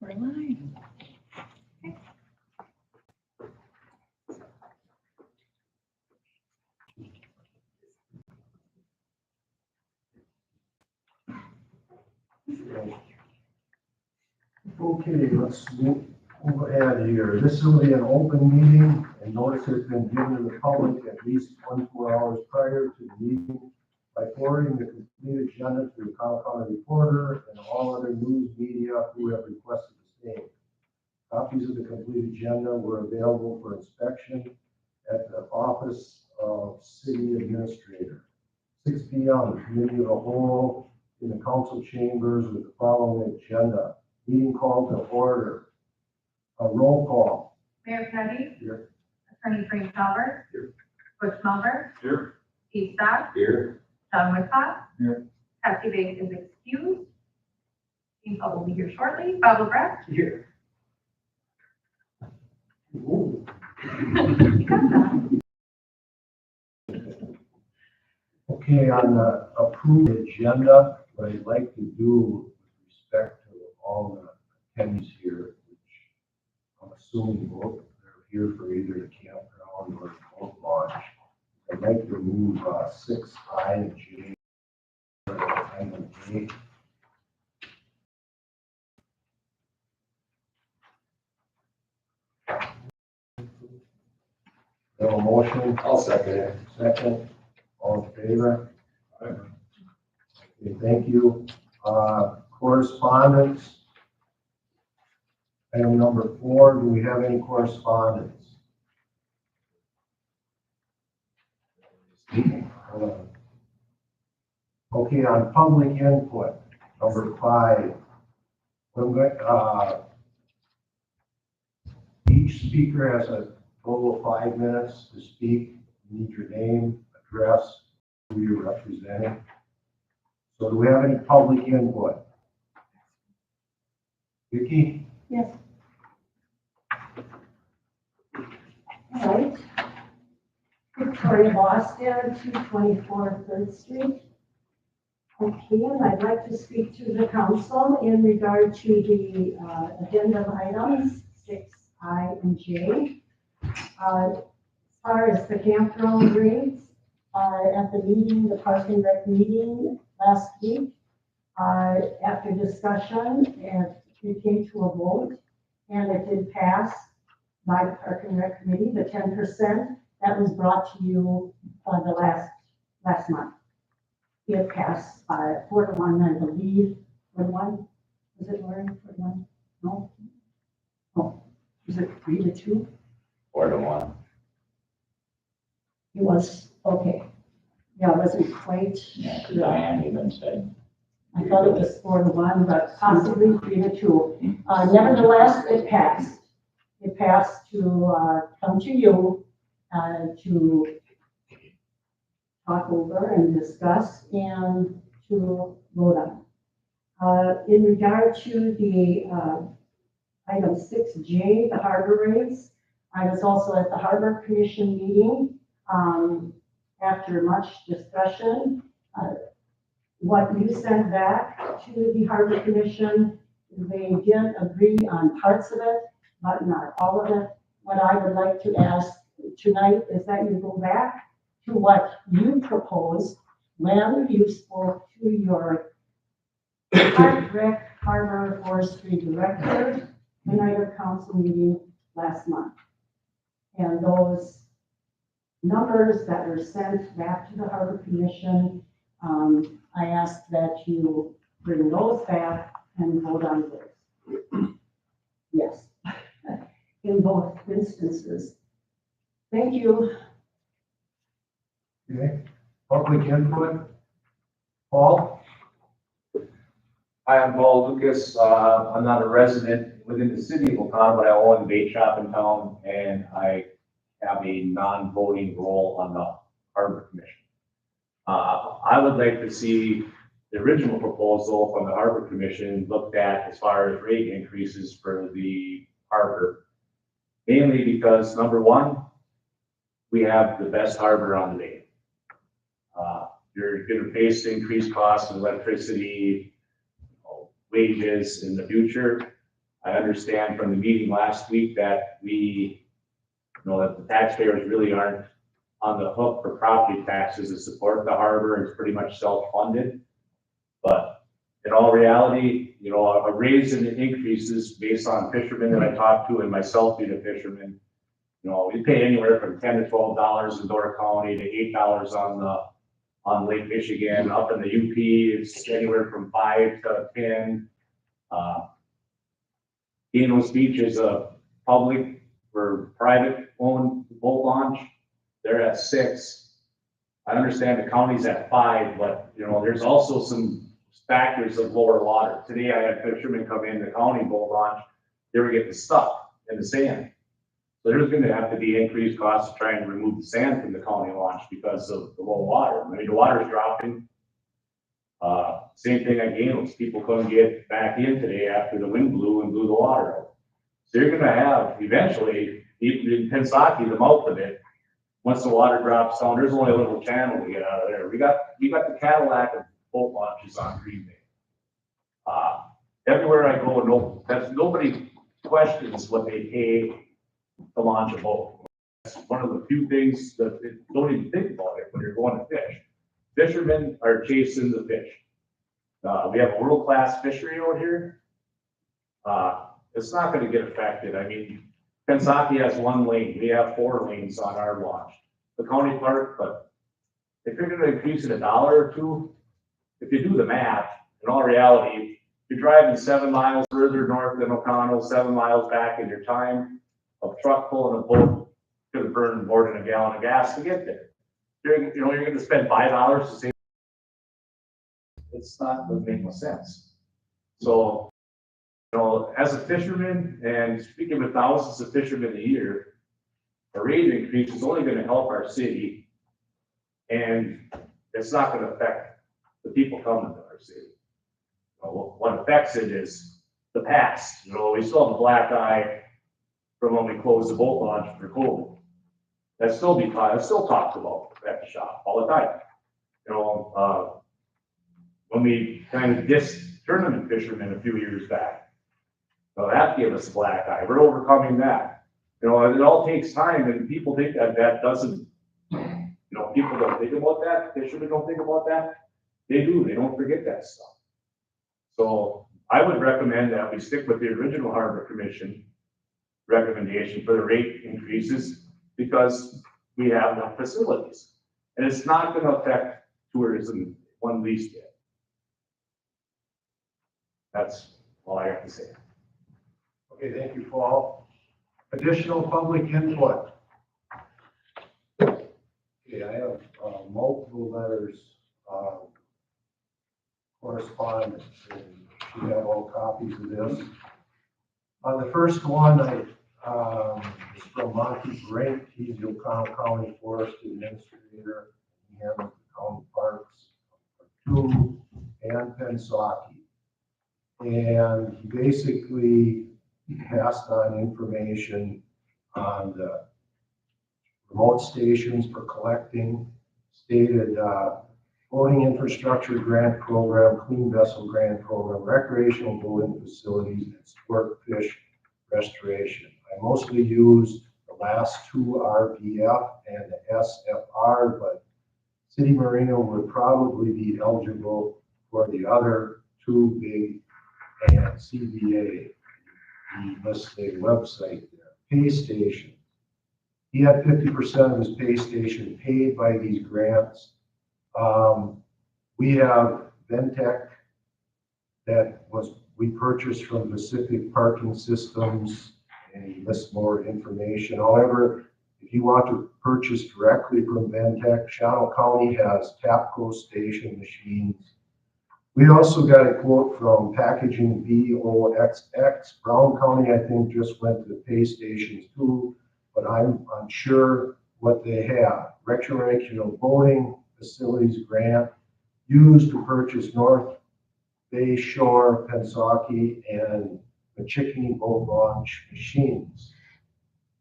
We're live. Okay, let's move ahead here. This will be an open meeting, and notice has been given to the public at least 24 hours prior to the meeting by forwarding the complete agenda to the Kyle County Reporter and all other news media who have requested the same. Copies of the complete agenda were available for inspection at the office of City Administrator. 6 p.m., Committee of the Whole in the council chambers with the following agenda. Meeting called to order. A roll call. Mayor Kennedy. Here. Attorney Frank Calvert. Here. Butch Melver. Here. Steve Stock. Here. John Whitcott. Here. Kathy Bates is excused. Steve will be here shortly. Bob LeBrecht. Here. You got that. Okay, on the approved agenda, what I'd like to do with respect to all the attendees here, which I'm assuming both they're here for either the campground or the boat launch, I'd like to remove 6I and J. Item J. Have a motion? I'll second it. Second, all in favor? Okay, thank you. Correspondence. Item number 4, do we have any correspondence? Okay, on public input, number 5. Each speaker has a total of 5 minutes to speak. You need your name, address, who you're representing. So do we have any public input? Vicki? Yes. All right. Victoria Boston, 224 3rd Street. Okay, and I'd like to speak to the council in regard to the agenda items 6I and J. As far as the campground rates, at the meeting, the Park and Rec meeting last week, after discussion, it came to a vote, and it did pass by the Park and Rec Committee, the 10% that was brought to you the last month. It passed 4-1, I believe. 4-1? Was it Lauren? 4-1? No? Oh, was it 3-2? 4-1. It was, okay. Yeah, it wasn't quite. Yeah, because Diane even said. I thought it was 4-1, but possibly 3-2. Nevertheless, it passed. It passed to come to you to talk over and discuss and to vote on. In regard to the item 6J, the harbor rates, I was also at the Harbor Commission meeting. After much discussion, what you sent back to the Harbor Commission, they did agree on parts of it, but not all of it. What I would like to ask tonight is that you go back to what you proposed when you spoke to your Park Rec Harbor Forestry Director in our council meeting last month. And those numbers that were sent back to the Harbor Commission, I ask that you bring those back and vote on those. Yes, in both instances. Thank you. Okay, public input. Paul? Hi, I'm Paul Lucas. I'm not a resident within the city of Oconto, but I own a bait shop in town, and I have a non-voting role on the Harbor Commission. I would like to see the original proposal from the Harbor Commission looked at as far as rate increases for the harbor. Mainly because, number one, we have the best harbor on the bay. You're going to face increased costs in electricity, wages in the future. I understand from the meeting last week that that the taxpayers really aren't on the hook for property taxes to support the harbor. It's pretty much self-funded. But in all reality, a raise in the increases based on fishermen that I talked to and myself being a fisherman, we pay anywhere from $10 to $12 in Door County to $8 on Lake Michigan. Up in the UP, it's anywhere from 5 to 10. Ganos Beach is a public or private owned boat launch. They're at 6. I understand the county's at 5, but there's also some factors of lower water. Today I had fishermen come in the county boat launch. They were getting stuck in the sand. So there's going to have to be increased costs to try and remove the sand from the county launch because of the low water. I mean, the water's dropping. Same thing at Ganos. People couldn't get back in today after the wind blew and blew the water out. So you're going to have eventually, in Pensackie, the mouth of it, once the water drops down, there's only a little channel to get out of there. We got the Cadillac of boat launches on Green Bay. Everywhere I go, nobody questions what they pay to launch a boat. That's one of the few things that don't even think about it when you're going to fish. Fishermen are chasing the fish. We have a world-class fishery out here. It's not going to get affected. I mean, Pensackie has 1 lane. We have 4 lanes on our launch. The county park, but if you're going to increase it $1 or $2, if you do the math, in all reality, you're driving 7 miles further north than O'Connell, 7 miles back in your time. A truck pulling a boat could have burned more than a gallon of gas to get there. You're going to spend $5 to save. It's not going to make no sense. So, as a fisherman, and speaking with thousands of fishermen a year, a rate increase is only going to help our city, and it's not going to affect the people coming to our city. What affects it is the past. We still have a black eye from when we closed the boat launch for COVID. That's still talked about at the shop all the time. When we kind of dissed tournament fishermen a few years back, that gave us a black eye. We're overcoming that. It all takes time, and people think that doesn't. People don't think about that. Fishermen don't think about that. They do. They don't forget that stuff. So I would recommend that we stick with the original Harbor Commission recommendation for the rate increases because we have enough facilities. And it's not going to affect tourism one least bit. That's all I have to say. Okay, thank you, Paul. Additional public input. Okay, I have multiple letters, correspondence, and you have all copies of this. The first one is from Monty Brink. He's the O'Connell County Forest Administrator. He handles the county parks, 2 and Pensackie. And he basically passed on information on the remote stations for collecting, stated boating infrastructure grant program, clean vessel grant program, recreational boating facilities, and sport fish restoration. I mostly use the last 2 RBF and the SFR, but City Marina would probably be eligible for the other 2 big and CVA. He lists a website there. Pay station. He had 50% of his pay station paid by these grants. We have Ventec that we purchased from Pacific Parking Systems, and he lists more information. However, if you want to purchase directly from Ventec, Shawano County has Tapco station machines. We also got a quote from Packaging BOXX. Brown County, I think, just went to the pay stations too, but I'm unsure what they have. Recreational boating facilities grant used to purchase North Bay Shore, Pensackie, and the Chickney boat launch machines.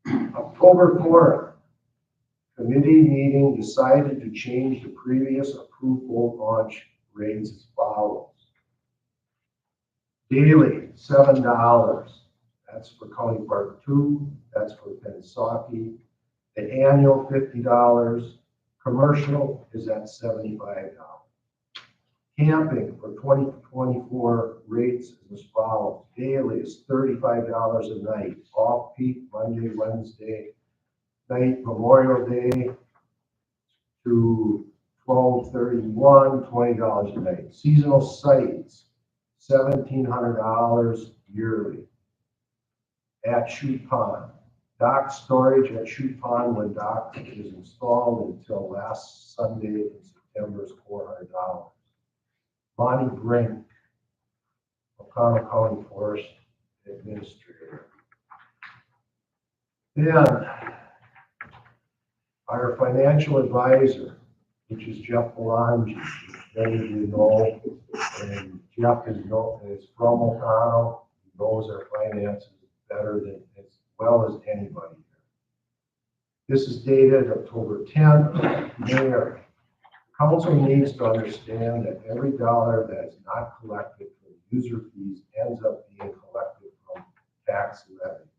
October 4th, committee meeting decided to change the previous approved boat launch rates as follows. Daily, $7. That's for County Park 2, that's for Pensaki. The annual $50, commercial is at $75. Camping for 2024 rates is as follows. Daily is $35 a night, off-peak Monday, Wednesday, night, Memorial Day to 12/31, $20 a night. Seasonal sites, $1,700 yearly at Chute Pond. Dock storage at Chute Pond when dock is installed until last Sunday in September is $400. Bonnie Brink, Oconto County Forest Administrator. Then, our financial advisor, which is Jeff Belangi, many of you know, and Jeff is from Oconto, he knows our finances better than, as well as anybody here. This is dated October 10th. Mayor, council needs to understand that every dollar that is not collected from user fees ends up being collected from tax levy.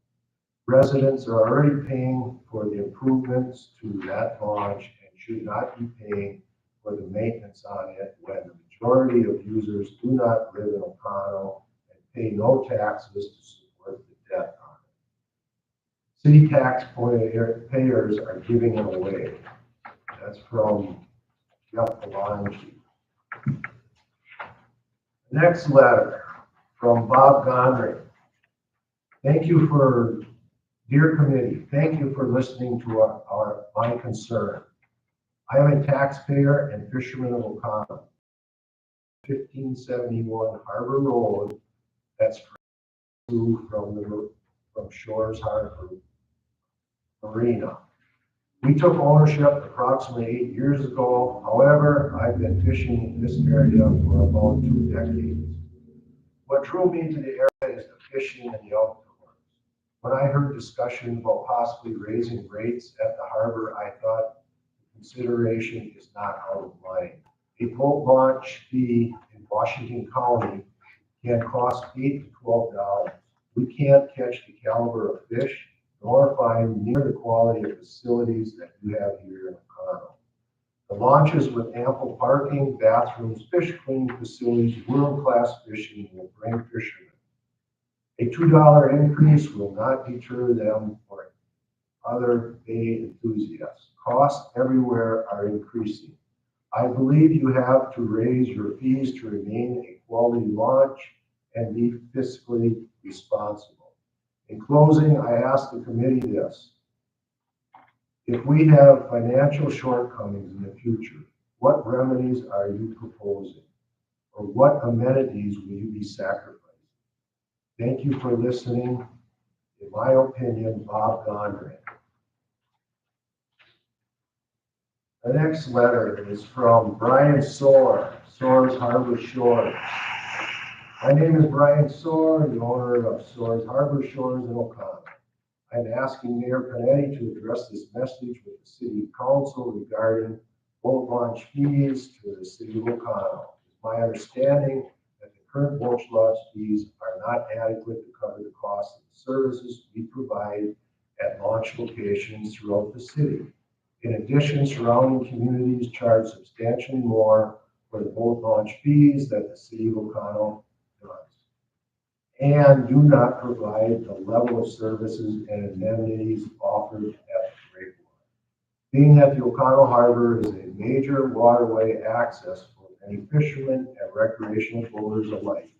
Residents are already paying for the improvements to that launch and should not be paying for the maintenance on it when the majority of users do not live in Oconto and pay no taxes to support the debt on it. City taxpayers are giving it away. That's from Jeff Belangi. Next letter from Bob Gondry. Thank you for, dear committee, thank you for listening to my concern. I am a taxpayer and fisherman of Oconto. 1571 Harbor Road, that's from Shores Harbor Marina. We took ownership approximately 8 years ago. However, I've been fishing in this area for about 2 decades. What drew me to the area is the fishing and the outdoors. When I heard discussion about possibly raising rates at the harbor, I thought the consideration is not out of line. A boat launch fee in Washington County can cost $8 to $12. We can't catch the caliber of fish nor find near the quality of facilities that you have here in Oconto. The launches with ample parking, bathrooms, fish cleaning facilities, world-class fishing will bring fishermen. A $2 increase will not deter them or other bay enthusiasts. Costs everywhere are increasing. I believe you have to raise your fees to remain a quality launch and be fiscally responsible. In closing, I ask the committee this. If we have financial shortcomings in the future, what remedies are you proposing? Or what amenities will you be sacrificing? Thank you for listening. In my opinion, Bob Gondry. The next letter is from Brian Soar, Soar's Harbor Shores. My name is Brian Soar, the owner of Soar's Harbor Shores in Oconto. I'm asking Mayor Panetti to address this message with the City Council regarding boat launch fees to the City of Oconto. It's my understanding that the current boat launch fees are not adequate to cover the cost of the services we provide at launch locations throughout the city. In addition, surrounding communities charge substantially more for the boat launch fees that the City of Oconto does, and do not provide the level of services and amenities offered at the Breakwater. Being that the Oconto Harbor is a major waterway access for many fishermen and recreational boaters alike,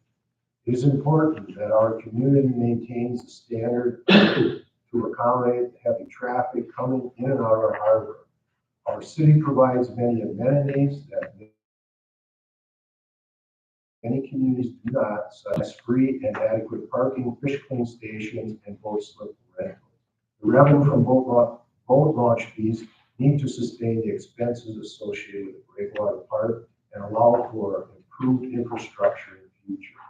it is important that our community maintains the standard to accommodate heavy traffic coming in and out of our harbor. Our city provides many amenities that many communities do not, such as free and adequate parking, fish clean stations, and boat slip rentals. The revenue from boat launch fees need to sustain the expenses associated with the Breakwater Park and allow for improved infrastructure in the future.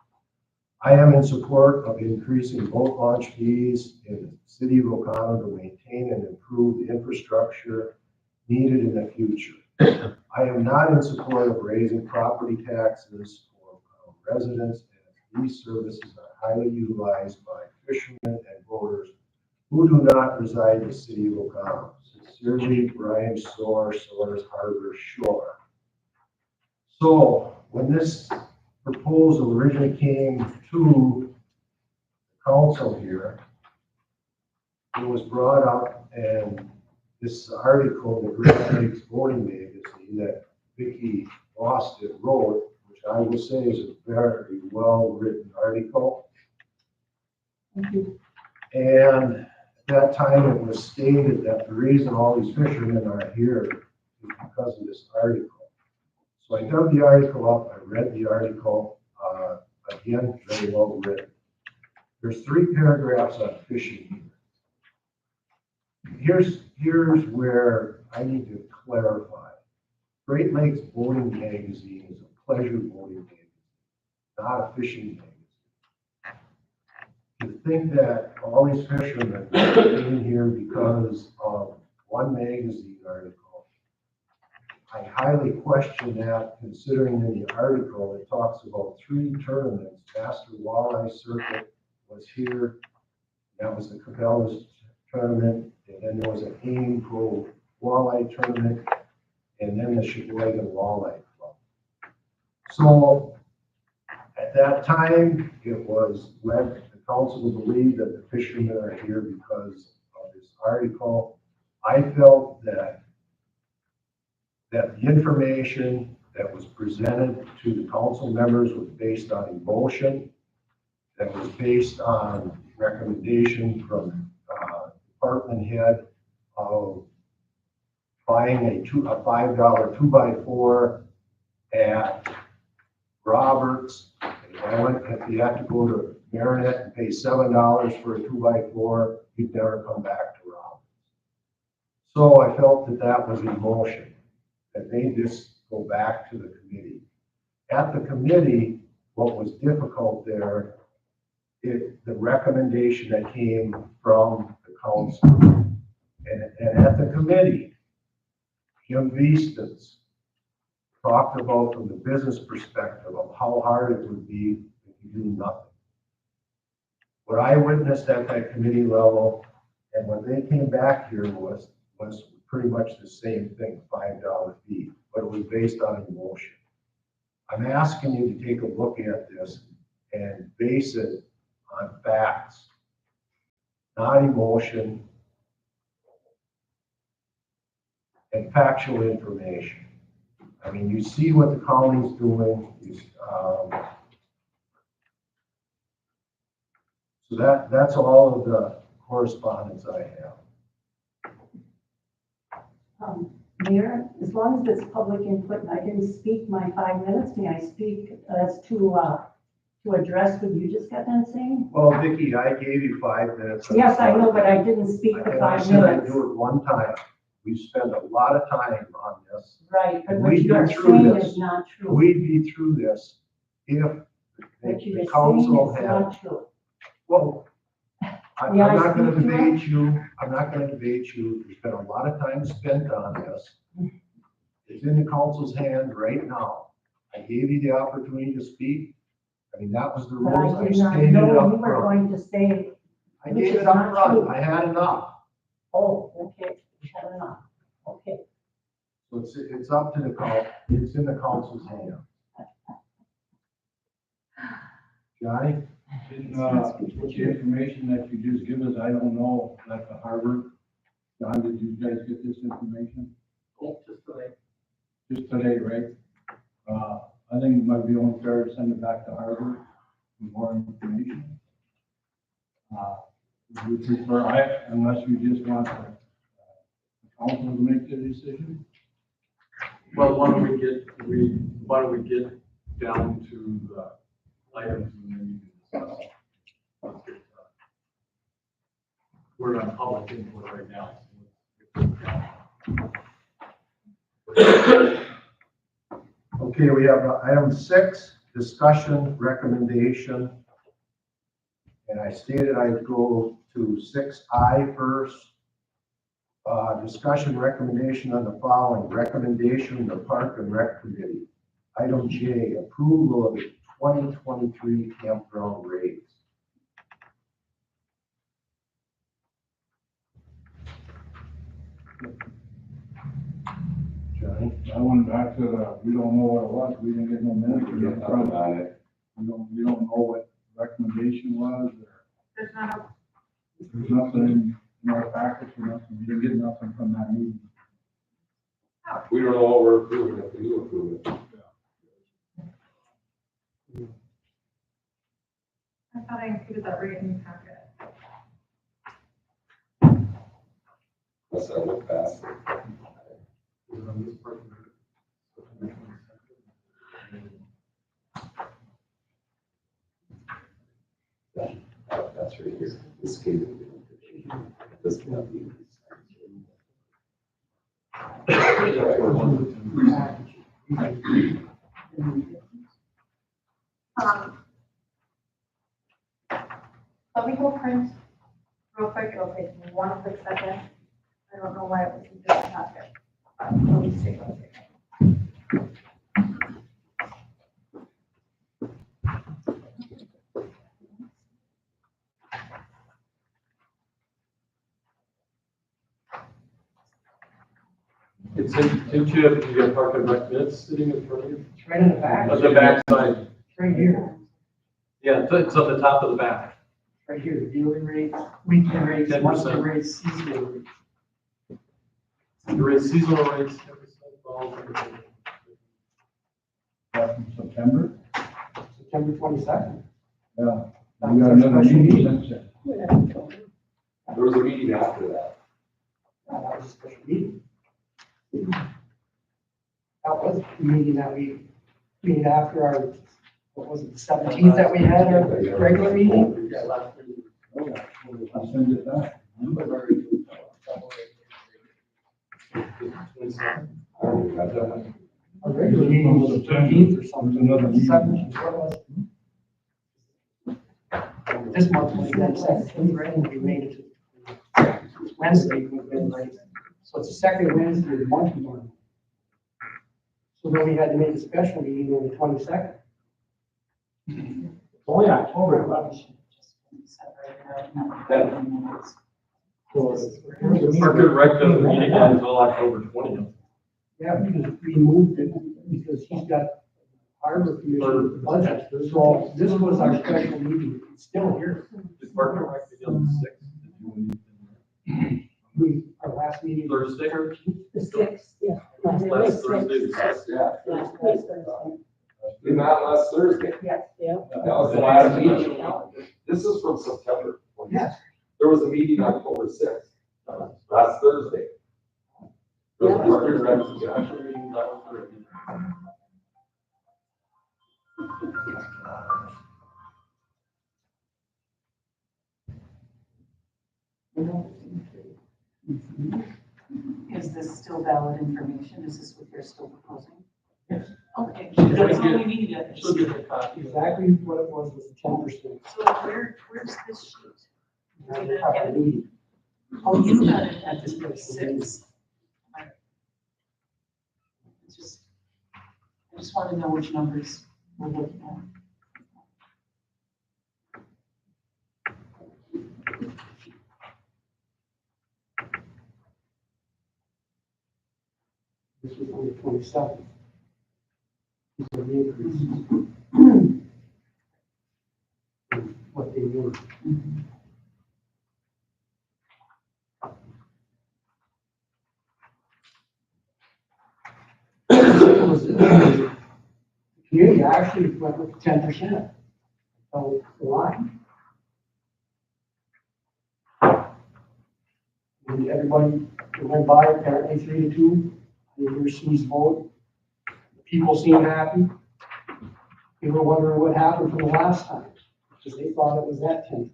I am in support of increasing boat launch fees in the City of Oconto to maintain and improve the infrastructure needed in the future. I am not in support of raising property taxes for residents, as these services are highly utilized by fishermen and boaters who do not reside in the city of Oconomo. Sincerely, Brian Soares Harbor Shore. So when this proposal originally came to the council here, it was brought up, and this article, the Great Lakes Boating Magazine that Vicki Boston wrote, which I will say is a very well-written article. Thank you. And at that time, it was stated that the reason all these fishermen are here is because of this article. So I dug the article up, I read the article, again, very well written. There's 3 paragraphs on fishing here. Here's where I need to clarify. Great Lakes Boating Magazine is a pleasure boating magazine, not a fishing magazine. To think that all these fishermen came here because of one magazine article, I highly question that, considering in the article it talks about 3 tournaments. Master Walleye Circuit was here, that was the Cabela's tournament, and then there was an AIM Pro Walleye tournament, and then the Sheboygan Walleye Club. So at that time, it was led the council to believe that the fishermen are here because of this article. I felt that the information that was presented to the council members was based on emotion, that was based on recommendation from department head of buying a $5 2x4 at Roberts. If you have to go to Marinette and pay $7 for a 2x4, you'd never come back to Roberts. So I felt that that was emotion that made this go back to the committee. At the committee, what was difficult there, the recommendation that came from the council. And at the committee, Jim Beestons talked about from the business perspective of how hard it would be if you do nothing. What I witnessed at that committee level and when they came back here was pretty much the same thing, $5 fee, but it was based on emotion. I'm asking you to take a look at this and base it on facts, not emotion, and factual information. I mean, you see what the county's doing. So that's all of the correspondence I have. Mayor, as long as it's public input and I didn't speak my 5 minutes, may I speak as to address what you just got done saying? Well, Vicki, I gave you 5 minutes. Yes, I know, but I didn't speak the And I 5 said I'd minutes. do it one time. We spent a lot of time on this. Right, but And what we've you been are through saying this. is not true. We'd be through this if What you the are council saying is had, not true. well, I'm May I not gonna speak to debate you. I'm not gonna debate you. There's been a lot of time spent on this. It's in the council's hand right now. I gave you the opportunity to speak. I mean, that was the But rules. I I did not stated know you up were front. going to say, I which gave is it up not front. true. I had enough. oh, okay, you had enough. Okay, So it's up to the council. It's in the council's hand. Johnny? With the information that you just give us, I don't know, like the harbor. John, did you guys get this information? Just today. Just today, right? I think it might be only fair to send it back to harbor with more information. We prefer, unless you just want the council to make the decision. Well, why don't we get down to the items and then you can discuss. We're on public input right now. Okay, we have item 6, discussion recommendation. And I stated I'd go to 6I first. Discussion recommendation on the following. Recommendation of the Park and Rec Committee. Item J, approval of the 2023 campground rates. going back to the, we don't know what it was, we didn't get no minutes We get from nothing on it. we don't know what recommendation was, or There's not a, there's nothing in our package or nothing, we didn't get nothing from that meeting. We don't know what we're approving, if we do approve it. I thought I included that right in the packet. Unless I look past it. On this part, September 22nd. That's right here. This came. This cannot be. Let me go print real quick, it'll take me 1 quick second. I don't know why it was in this packet. Let me see, let's see. It's in Chip, you got Park and Rec minutes sitting in front of you. It's right in the back, At the back side. it's right here, Yeah, it's on the top of the back. right here, the daily rates, weekly rates, 10%. monthly rates, seasonal rates. The raise seasonal rates, 10% falls. Back from September, September 22nd. yeah, we got another meeting since then. There was a meeting after that. That was a special meeting. That was the meeting that we made after our, what was it, the 17th that we had our regular meeting? I'll send it back. I don't even have that. Our regular meeting was the 13th or something. There's another meeting. 17th, what was it? This month was the 17th, right, and we made it to Wednesday, we've been right. So it's the second Wednesday of the month. So then we had to make a special meeting on the 22nd. Only October 11th. Park and Rec doesn't meet again until October 20th. Yeah, because we moved it, because he's got harbor commission budget, so this was our special meeting, it's still here. Did Park and Rec begin on the 6th? Did you need Our last meeting. Thursday? The sixth, yeah. Last Thursday, the 6th. Yeah. Last Thursday. We met last Thursday. Yeah. That was the last meeting. This is from September. Yes. There was a meeting October 6th, last Thursday. There was a Park and Rec suggestion. Is this still valid information? Is this what they're still proposing? Yes. Okay, Should that's get- all we needed. Should get a copy. Exactly what it was 10%. So where's this sheet? Meeting. Oh, you got it At at the the special meeting. 6th. I just want to know which numbers we're looking at. This was on the 27th. These are the increases. What they were. The community actually went with 10%. So the line. And everybody went by apparently 3-2. I didn't hear Sue's vote. People seemed happy. They were wondering what happened from the last time, because they thought it was that 10%.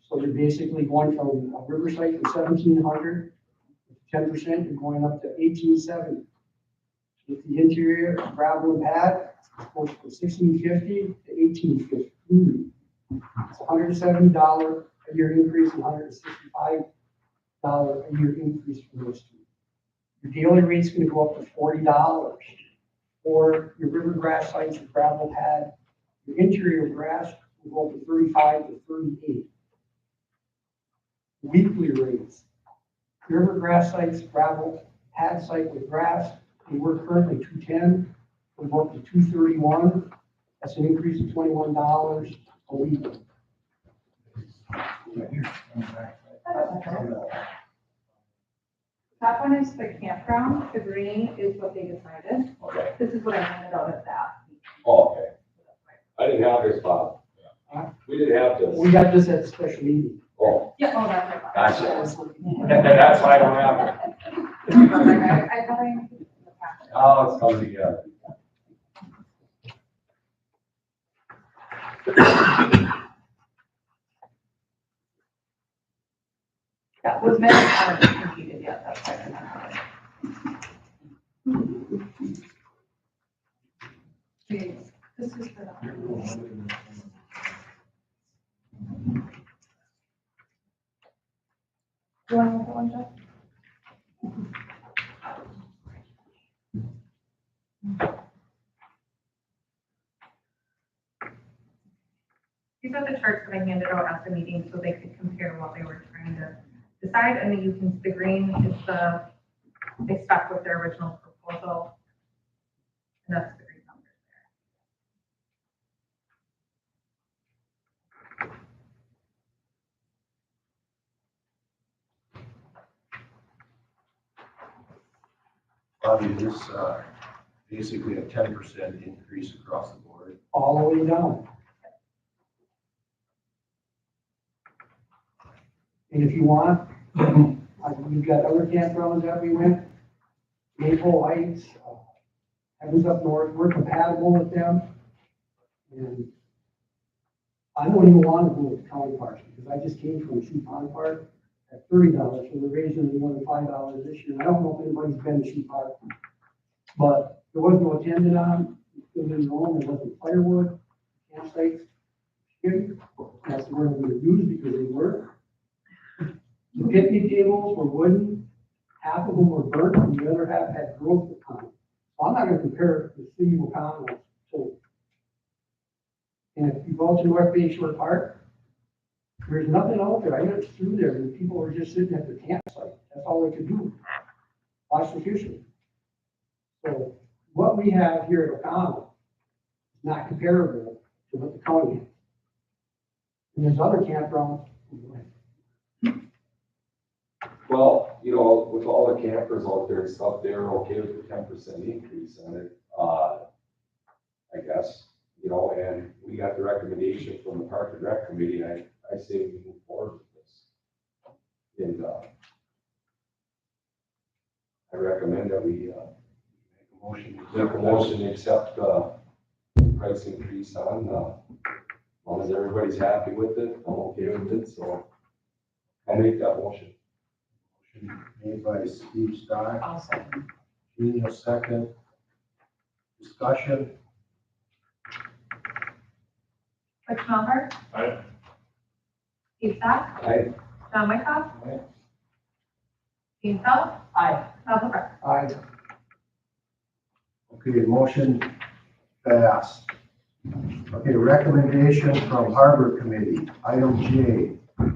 So you're basically going from a Riverside from 1,700, 10%, you're going up to 1,870. With the interior gravel and pad, it goes from 1,650 to 1,850. It's $170 a year increase and $165 a year increase for those two. Your daily rate's gonna go up to $40 for your river grass sites, your gravel pad. Your interior grass will go up to 35 to 38. Weekly rates, river grass sites, gravel pad site with grass, They work currently 210, we go up to 231. That's an increase of $21 a week. That one is the campground, the green is what they decided. Okay, This is what I handed out at that. oh, okay. I didn't have this, Bob. We didn't have this. We got this at the special meeting. Oh, Yeah, oh, that's right. Gotcha. I was looking at that's why I don't have it. I thought I included it in the packet. Oh, it's coming together. That was meant to be completed yet, that's why I didn't have it. Okay, this is for the. You want to move that one, Jeff? These are the charts that I handed out at the meeting so they could compare what they were trying to decide. And then you can, the green is they stuck with their original proposal. And that's the green numbers Bobby, this, basically a 10% increase across the board. All the way down. And if you want, we've got other campgrounds that we went, Maple Heights, Heavens Up North, we're compatible with them. And I don't even want to go with the county parks, because I just came from Shoe Pond Park at $30, so they're raising it more than $5 this year. I don't know if anybody's been to Shoe Park, but there was no attendant on, it was in Rome, there wasn't firewood, campsites. That's the word we used because they were. The picnic tables were wooden, half of them were burnt, and the other half had growth on them. So I'm not gonna compare the city of Oconomo to. And if you go to North Bay Shore Park, there's nothing out there. I went through there and people were just sitting at their campsite. That's all they could do. Watch the fishing. So what we have here at Oconomo is not comparable to what the county has. And there's other campgrounds. Well, you know, with all the campers out there and stuff, they're okay with the 10% increase on it, I guess, you know, and we got the recommendation from the Park and Rec Committee, I say we move forward with this. And, I recommend that we, make a motion to accept, price increase on, as long as everybody's happy with it, I'm okay with it, so I'll make that motion. Made by Steve Stark, I'll second. Gene, a second. Discussion. Rich Maher. Aye. Steve Stock. Aye. John Wyckoff. Aye. Dean Phillips. Aye. Michael Breck. I, Okay, motion passed. Okay, recommendation from Harbor Committee, item J,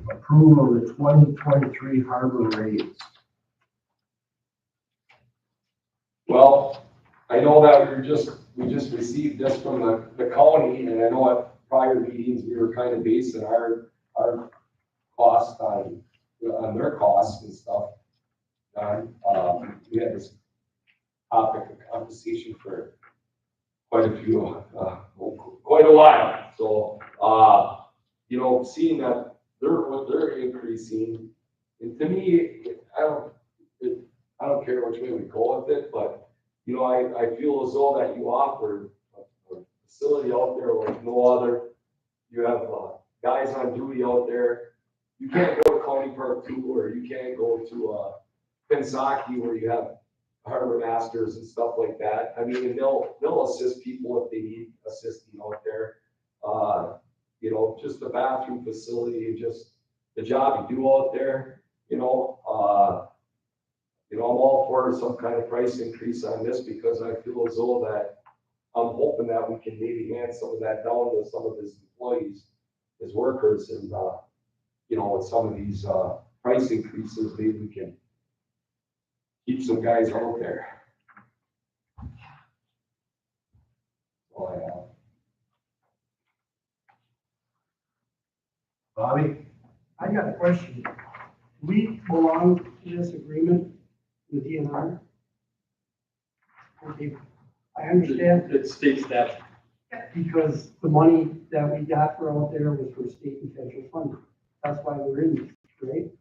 approval of the 2023 harbor rates. Well, I know that we just received this from the county, and I know at prior meetings, we were kind of basing our cost on their costs and stuff. We had this topic of conversation for quite a while. So, you know, seeing that what they're increasing, and to me, I don't care which way we go with it, but, you know, I feel as though that you offer a facility out there like no other. You have guys on duty out there. You can't go to County Park 2, or you can't go to Pensaki where you have harbor masters and stuff like that. I mean, they'll assist people if they need assisting out there. You know, just the bathroom facility and just the job you do out there, you know, I'm all for some kind of price increase on this, because I feel as though that I'm hoping that we can maybe hand some of that down to some of his employees, his workers, and, you know, with some of these, price increases, maybe we can keep some guys out there. all I have. Bobby? I got a question. Do we belong to this agreement with DNR? Okay, I understand It states that, because the money that we got for out there was for state and federal funding. That's why we're in this, right?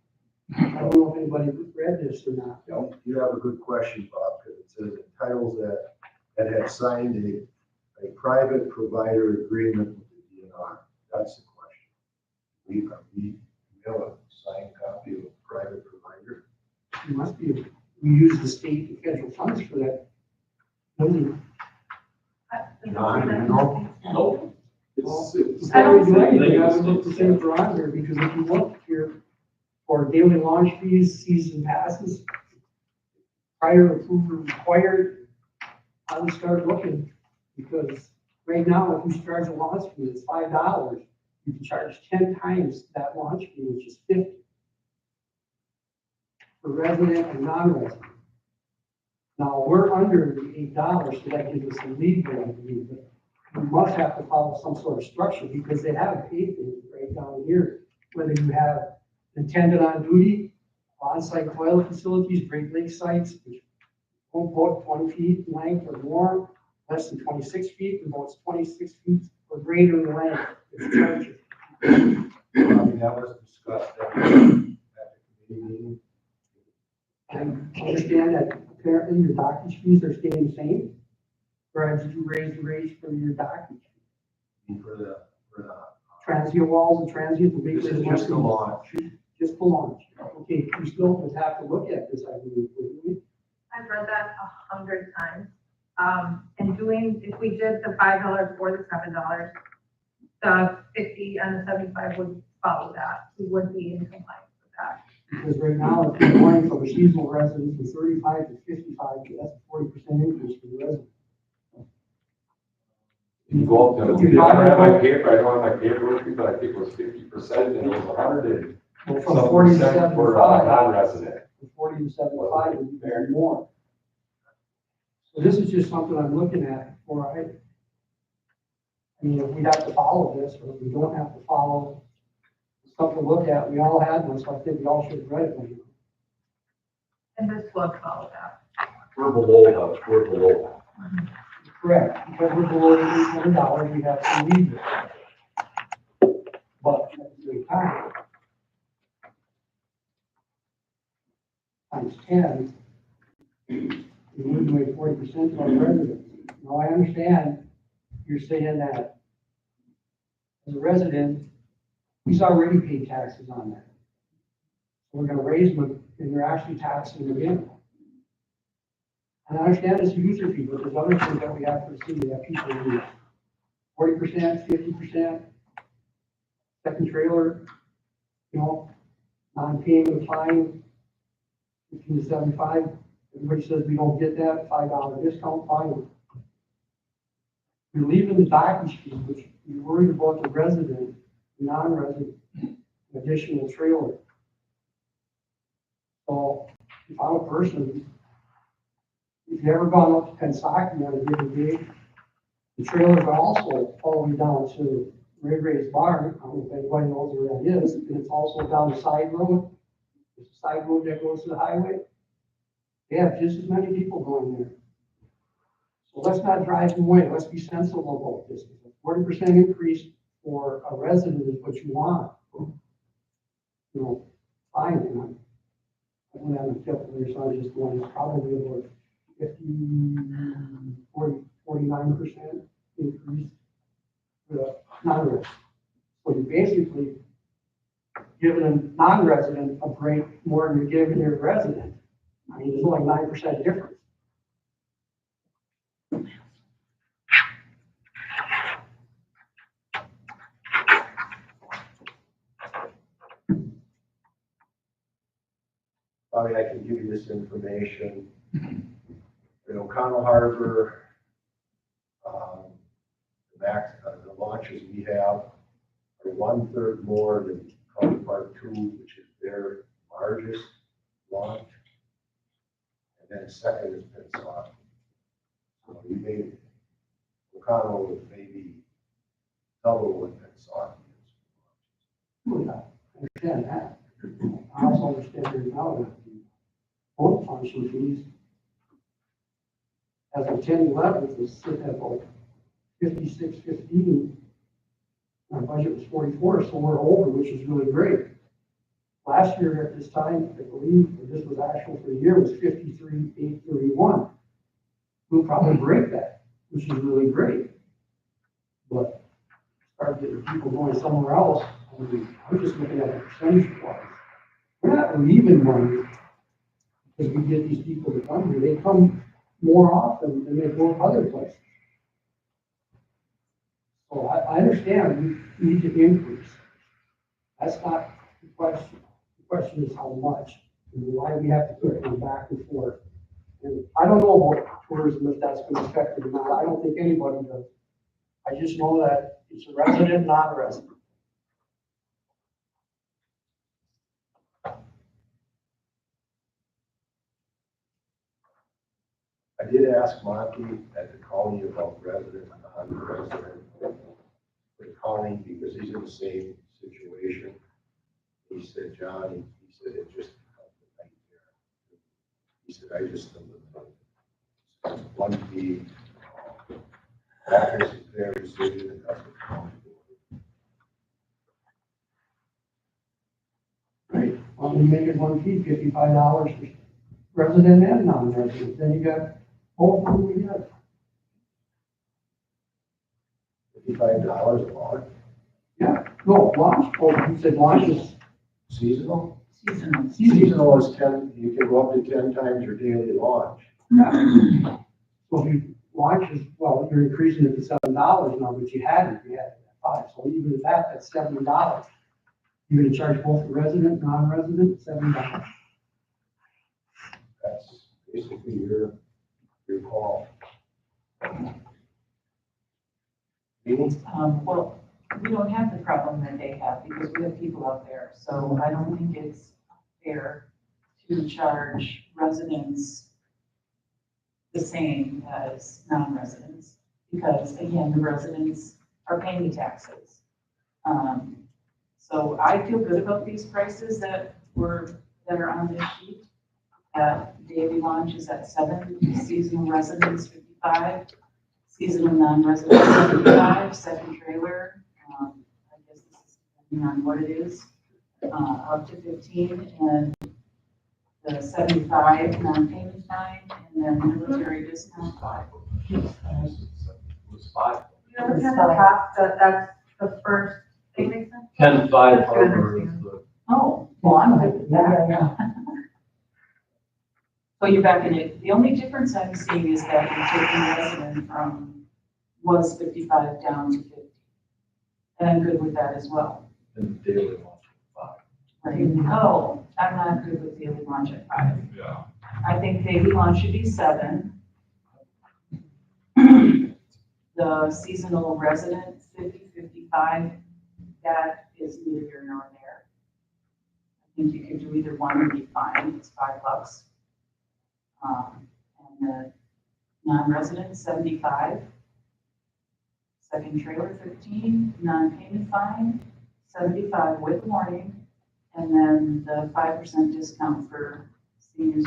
I don't know if anybody read this or not. You have a good question, Bob, because it says entitles that have signed a private provider agreement with the DNR. That's the question. We have a signed copy of a private provider. It must be, we use the state and federal funds for that building. No. Nope. It's, Before we do anything, I would look the same for on there, because if you look here for daily launch fees, season passes, prior approval required, I would start looking, because right now, if you charge a launch fee, it's $5. You can charge 10 times that launch fee, which is 50 for resident and non-resident. Now, we're under the $8, so that gives us a lead there, I believe, but we must have to follow some sort of structure, because they have paid things right down here. Whether you have attendant on duty, on-site toilet facilities, Great Lakes sites, which won't go 20 feet in length or more, less than 26 feet, and most 26 feet or greater in length, it's charged. Bobby, that was discussed at the committee meeting. I understand that apparently your dockage fees are staying the same, or did you raise the rates for your dockage? For the, Transient walls and transient, the this big. is just the launch. Just the launch. Okay, we still would have to look at this, I believe, wouldn't we? I've read that 100 times. And if we did the $5 or the $7, the 50 and the 75 would follow that. We would be in compliance with that. Because right now, if you're going from a seasonal resident from 35 to 55, that's a 40% increase for the resident. You go up to, I don't have my paper, I don't have my paperwork, but I think it was 50% and it was 100 Well, and from some 40 to percent for 75, non-resident. from 40 to 75 would be very more. So this is just something I'm looking at for, I mean, if we have to follow this, or if we don't have to follow, something to look at, we all had one, so I think we all should have read it. Maybe. And this would follow that. We're below that, we're below that. Correct, because we're below the $800, we have to leave it. But at the same time, times 10, we would do a 40% to our residents. Now, I understand you're saying that as a resident, he's already paid taxes on that. So we're gonna raise them, and you're actually taxing them again. And I understand it's a user fee, but there's other things that we have for the city that people use. 40%, 50%, second trailer, non-payment of fine, 15 to 75. Everybody says we don't get that, $5 discount, fine. You're leaving the dockage fee, which you're worried about the resident, non-resident, additional trailer. So if I'm a person, if you've ever gone up to Pensacon on a given day, the trailers are also all the way down to Red Ray's Barn. I don't know if anybody knows where that is, and it's also down the side road. There's a side road that goes to the highway. They have just as many people going there. So let's not drive them away. Let's be sensible about this. 40% increase for a resident is what you want. Fine. I went on the tip there, so I was just going, it's probably about 49% increase for the non-resident. So you're basically giving a non-resident a break more than you're giving your resident. I mean, there's only 9% difference. I mean, I can give you this information. Connell Harbor, the launches we have are 1/3 more than County Park 2, which is their largest launch. And then second is Pensacon. So we made O'Connell would maybe double what that Sauk is. Well, yeah, I understand that. I also understand very well that the boat function fees as of 10/11 was sitting at about 56.15. Our budget was 44, so we're over, which is really great. Last year at this time, I believe, and this was actual for the year, was 53,831. We'll probably break that, which is really great. But start getting people going somewhere else, I'm just looking at the percentage wise. We're not leaving money because we get these people to come here. They come more often than they go other places. So I understand we need to increase. That's not the question. The question is how much and why we have to put it back and forth. And I don't know about tourism, if that's been affected or not. I don't think anybody does. I just know that it's a resident, not a resident. I did ask Monty at the county about resident and non-resident. For the county, because he's in the same situation. He said, John, he said, it just becomes a nightmare. He said, I just don't know. It's one fee. Backers is their decision, and that's what the county does. Right. Well, you make it one fee, $55 for resident and non-resident. Then you got both of them together. $55 a lot. Yeah, no, launch, oh, you said launch is Seasonal? Seasonal. Seasonal is 10, you can go up to 10 times your daily launch. Yeah. So if you launch is, well, you're increasing it to $7 now, but you had it at $5. So even at that, that's $70. You're gonna charge both the resident, non-resident, $7. That's basically your call. Well, we don't have the problem that they have because we have people out there. So I don't think it's fair to charge residents the same as non-residents. Because again, the residents are paying the taxes. So I feel good about these prices that are on this sheet. Daily launch is at 7, seasonal residents 55, seasonal non-residents 75, second trailer, I guess this is depending on what it is, up to 15, and the 75 non-payment fine, and then military discount 5. It was 5. You know, it's at the top, that's the first thing they said. 10-5 Harbor is the, Oh, well, I'm good with that. Yeah. So you're back in it. The only difference I'm seeing is that you're taking resident from, was 55 down to 50. And I'm good with that as well. and daily launch 5. Right? Oh, I'm not good with daily launch at 5. Yeah. I think daily launch should be 7. The seasonal resident, 50, 55, that is neither here nor there. I think you could do either one and be fine, it's $5. And the non-resident, 75. Second trailer, 15, non-payment fine, 75 with warning, and then the 5% discount for seniors.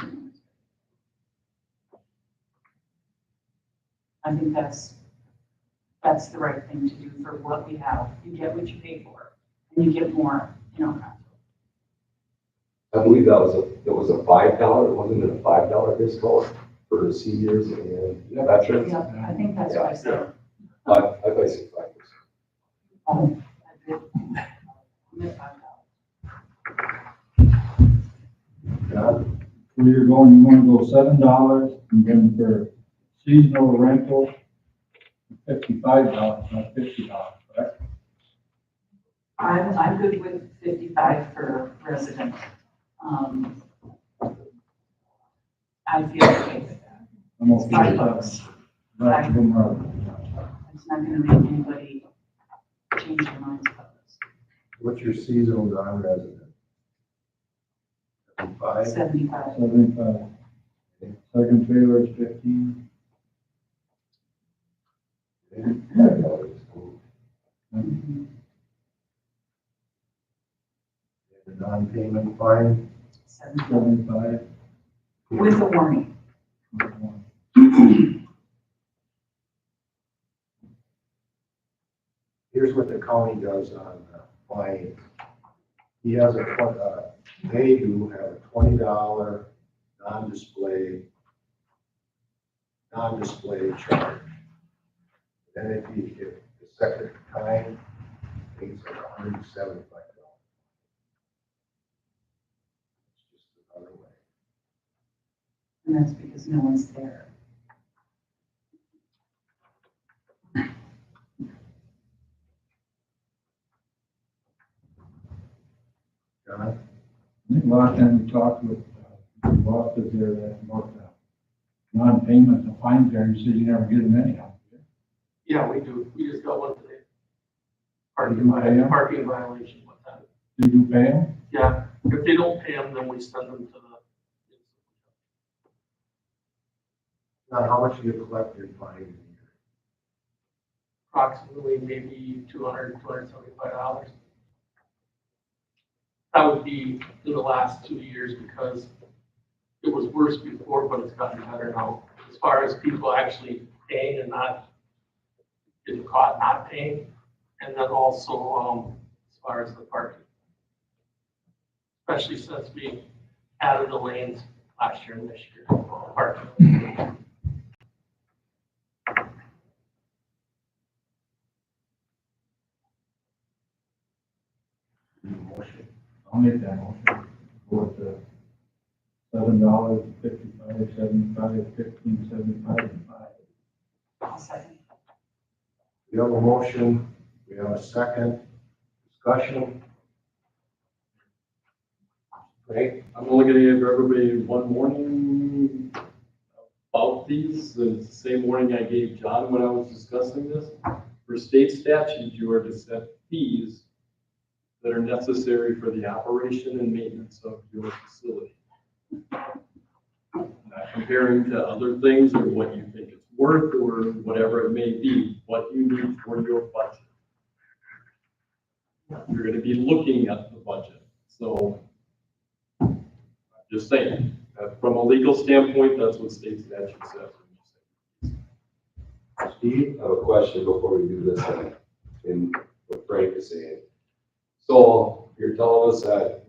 I think that's the right thing to do for what we have. You get what you pay for, and you get more, I believe that was a $5, wasn't it a $5 discount for seniors and veterans? Yeah, I think that's what I said. I thought I said 5%. Oh, I did. I'm at $5. John? Where you're going, you wanna go $7 and then for seasonal rental, $55, not $50, correct? I'm good with 55 for resident. I feel okay with that. I'm okay with that. $5. That's good, Mark. It's not gonna make anybody change their minds about this. What's your seasonal non-resident? 75? 75. 75. Second trailer is 15. The non-payment fine, 75. With a warning. here's what the county does on fines. He has they do have a $20 non-display charge. Then if the second time, it's like $175. It's just another way. And that's because no one's there. John? I think last time we talked with the bosses there that about the non-payment of fines there, you said you never get them anyhow. Yeah, we do. We just got one today. You do pay 'em? Parking violation one time. You do pay them? Yeah, if they don't pay them, then we send them to the. Now, how much do you collect in fines? Approximately maybe $275. That would be in the last 2 years because it was worse before, but it's gotten better now. As far as people actually paying and not getting caught not paying, and then also, as far as the parking. Especially since we added the lanes last year and this year, parking. Motion. I'll make that motion. Go with the $7, 55, 75, 15, 75, and 5. I'll second. We have a motion, we have a second discussion. Great. I'm only gonna give everybody one warning about these. It's the same warning I gave John when I was discussing this. For state statute, you are to set fees that are necessary for the operation and maintenance of your facility. Not comparing to other things or what you think it's worth or whatever it may be, what you need for your budget. You're gonna be looking at the budget, so I'm just saying, from a legal standpoint, that's what state statute says. Steve? I have a question before we do this, in what Frank is saying. So you're telling us that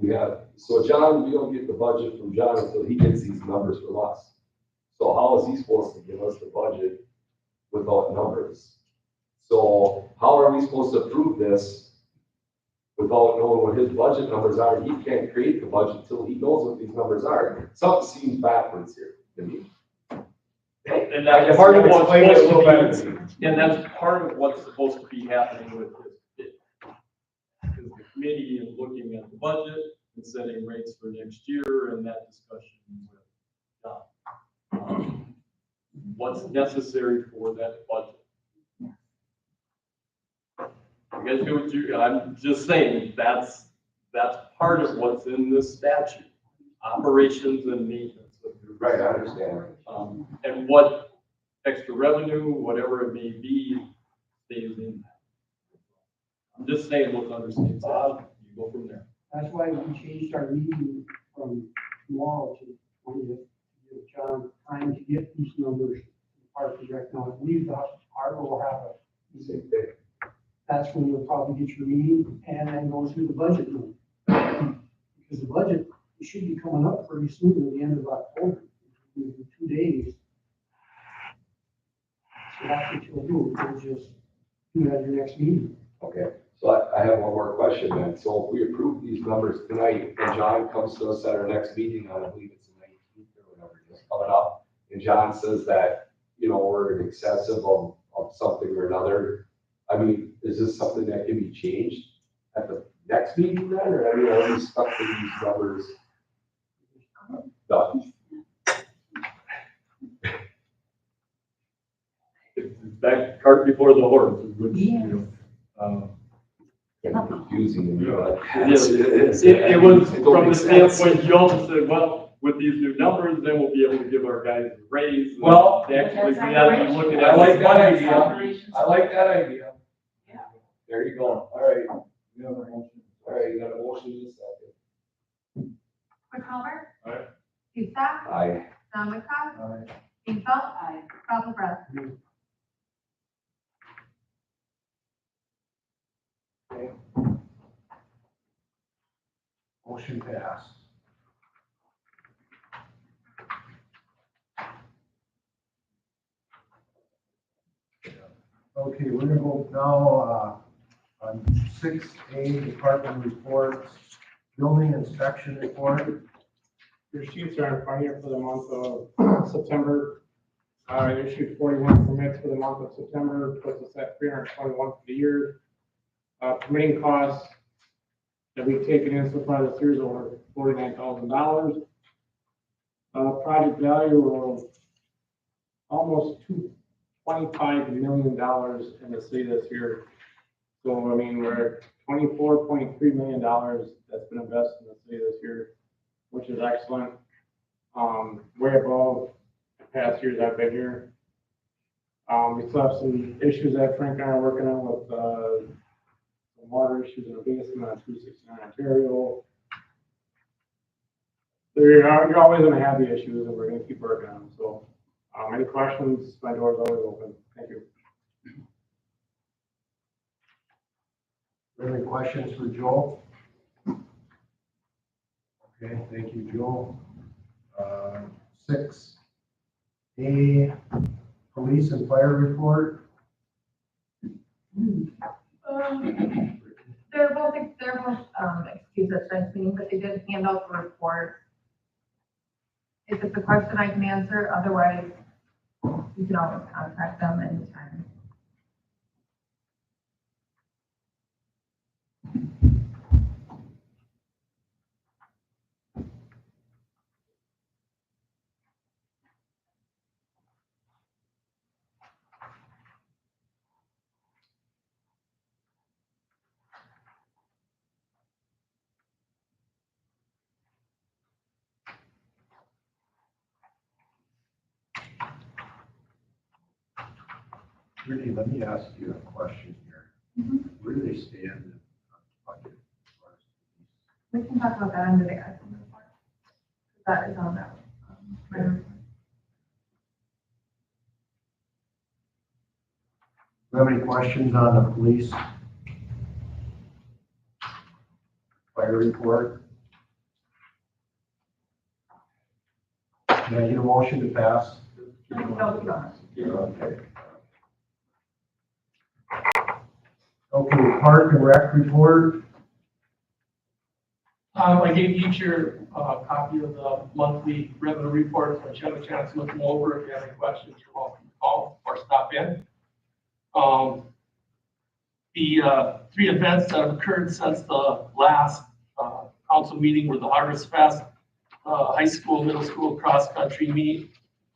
so John, we don't get the budget from John until he gets these numbers from us. So how is he supposed to give us the budget without numbers? So how are we supposed to approve this without knowing what his budget numbers are? He can't create the budget until he knows what these numbers are. Something seems backwards here to me. And that's It's part hard of to what's explain it a supposed little to better to be, me. and that's part of what's supposed to be happening with this bid. Because the committee is looking at the budget and setting rates for next year and that discussion with John. What's necessary for that budget? You guys do what you, I'm just saying, that's part of what's in this statute, operations and maintenance. of your Right, I understand. And what extra revenue, whatever it may be, stays in that. I'm just saying what's under state statute, you go from there. That's why we changed our meeting from tomorrow to 20th, to give John time to get these numbers. Park and Rec now, I believe the harbor will have a, Same thing. that's when you'll probably get your meeting and then go through the budget room. Because the budget, it should be coming up pretty soon at the end of October, in 2 days. So that's what you'll do, you'll just do that at your next meeting. Okay, so I have one more question then. So if we approve these numbers tonight and John comes to us at our next meeting, I believe it's the 19th or whatever, just coming up, and John says that, we're in excessive of something or another. I mean, is this something that can be changed at the next meeting then, or are we stuck to these numbers? Done. It's that cart before the horse, which, Confusing. it was from the standpoint, you also said, well, with these new numbers, then we'll be able to give our guys a raise. and Well, They actually do that's that and look at. I like that That's idea. operations. I like that idea. Yeah. There you go. All right, We have a motion. all right, you got a motion in a second. Rick Palmer. Aye. Steve Stock. Aye. John McCobb. Aye. Steve Belt. Aye. Bob LaBrus. Motion passed. Okay, we're gonna go now, on 6A, department reports, building inspection report. Your sheets are in front of you for the month of September. I issued 41 permits for the month of September, puts us at 321 for the year. Permitting costs that we've taken in so far this year is over $49,000. Project value of almost $25 million in the city this year. So, I mean, we're at $24.3 million that's been invested in the city this year, which is excellent. Way above the past years I've been here. We still have some issues that Frank and I are working on with, some water issues in the basement on 269 Ontario. You're always gonna have the issues and we're gonna keep working on them, so, any questions, my door is always open, thank you. Any questions for Joe? Okay, thank you, Joe. 6A, police and fire report. They're both excused at tonight's meeting, but they did hand out the report. If it's a question I can answer, otherwise you can always contact them anytime. Really, let me ask you a question here. Where do they stand on budget? We can talk about that under the admin report. That is on that. My report. Do you have any questions on the police? Fire report? Can I get a motion to pass? No, you don't. Okay. Okay, park and rec report. I gave each your copy of the monthly revenue report, so you have a chance to look them over. If you have any questions, you're welcome to call or stop in. The three events that have occurred since the last council meeting were the Harvest Fest, high school, middle school cross-country meet,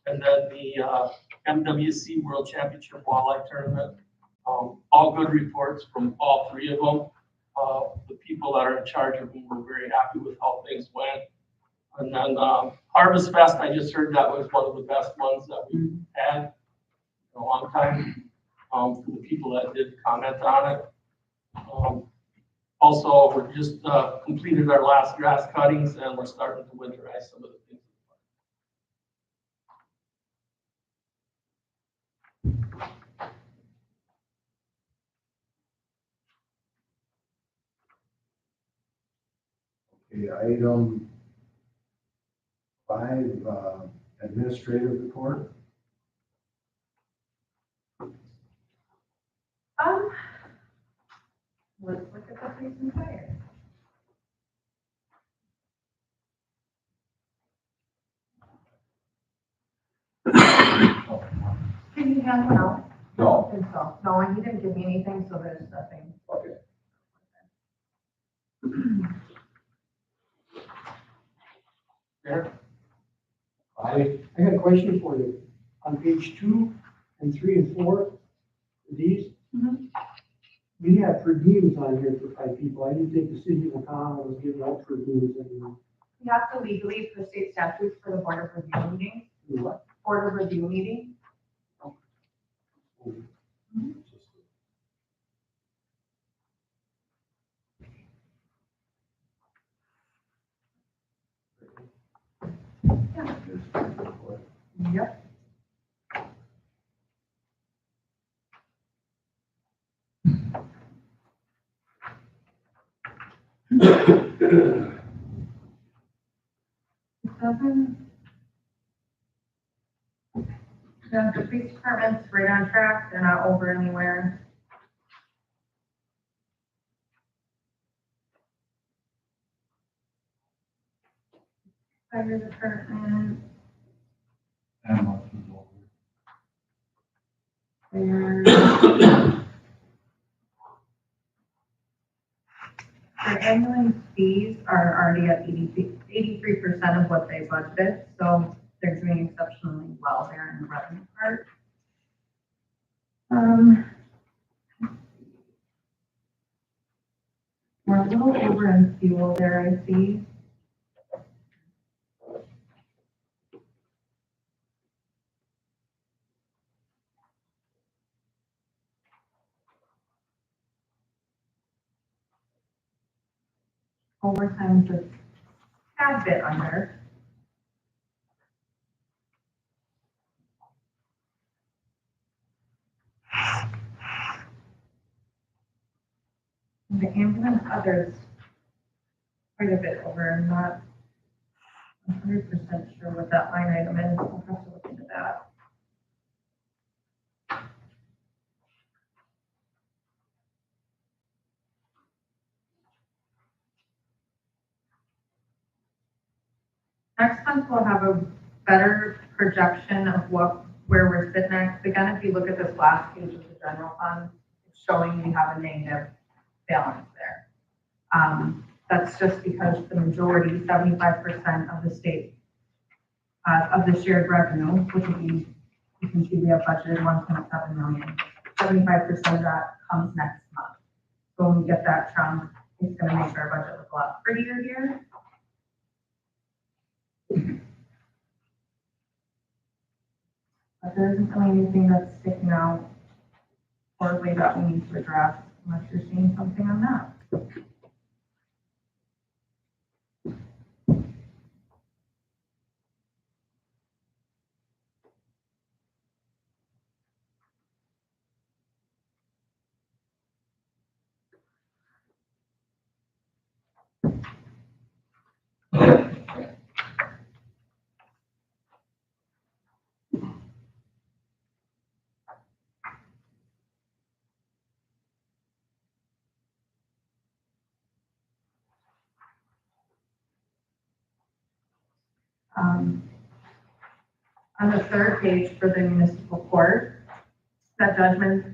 and then the MWC World Championship Walleye Tournament. All good reports from all three of them. The people that are in charge of them were very happy with how things went. And then Harvest Fest, I just heard that was one of the best ones that we've had in a long time. For the people that did comment on it. Also, we just completed our last grass cuttings and we're starting to winterize some of the things. Okay, item 5, administrative report. Let's look at the police and fire. Can you hand one out? No. And so, no, and he didn't give me anything, so there's nothing. Okay. Aye. I got a question for you. On page 2 and 3 and 4, these, we have per diems on here for 5 people. I didn't think the city of McConnell was giving out per diems anymore. We have to legally, for state statutes, for the board of review meeting, What? board of review meeting. Yep. It doesn't. Yeah, the police department's right on track, they're not over anywhere. Fire department, And much is over. their ambulance fees are already at 83% of what they budgeted, so they're doing exceptionally well there in the revenue part. We're a little over in fuel there, I see. Overtime's just a tad bit under. And the ambulance others quite a bit over. I'm not 100% sure what that line item is. I'll have to look into that. Next month, we'll have a better projection of where we're sitting at. Again, if you look at this last page of the general fund, it's showing we have a negative balance there. That's just because the majority, 75% of the state, of the shared revenue, which would be, you can see we have budgeted 1.7 million. 75% of that comes next month. So when we get that chunk, it's gonna make our budget look a lot prettier here. But there isn't really anything that's sticking out horribly that we need to address, unless you're seeing something on that. On the third page for the municipal court, that judgments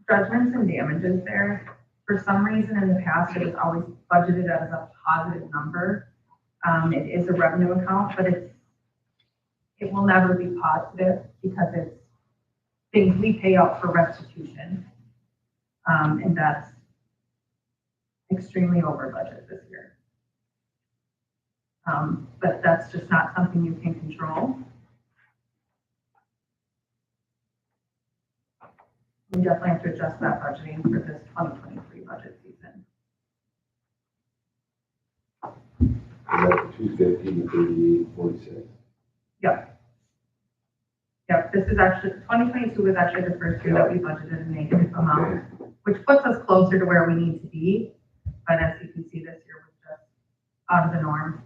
and damages there, for some reason in the past, it was always budgeted as a positive number. It is a revenue account, but it will never be positive because it's things we pay out for restitution. And that's extremely over budget this year. But that's just not something you can control. We definitely have to adjust that budgeting for this 2023 budget season. Is that 250 to 3846? Yep. Yep, this is actually, 2022 was actually the first year that we budgeted a negative amount, which puts us closer to where we need to be. But as you can see, this year was just out of the norm.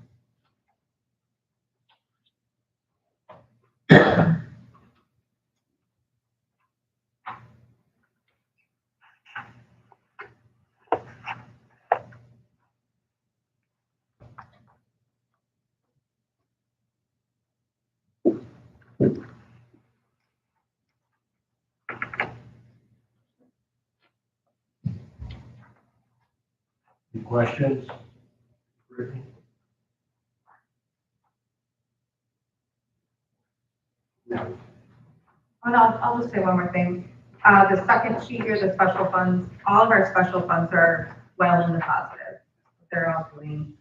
Any questions? Brittany? And I'll just say one more thing. The second sheet here, the special funds, all of our special funds are well in the positive. They're all doing,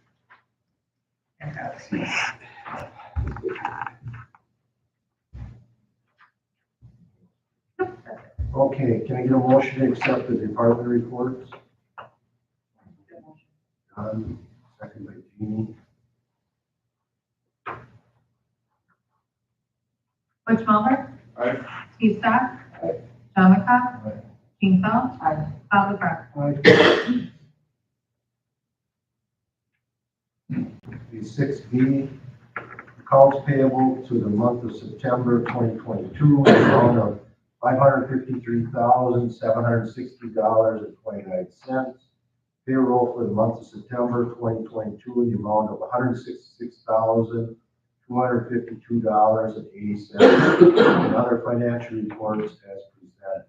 Okay, can I get a motion to accept the department reports? John, second by Jeannie. Butch Mulder? Aye. Steve Stock? Aye. John McCox? Aye. Gene Phil? Aye. Bob LaFrance? Aye. The 6B, accounts payable to the month of September 2022, amount of $553,760.29. Payroll for the month of September 2022 in the amount of $166,252.80. And other financial reports as presented.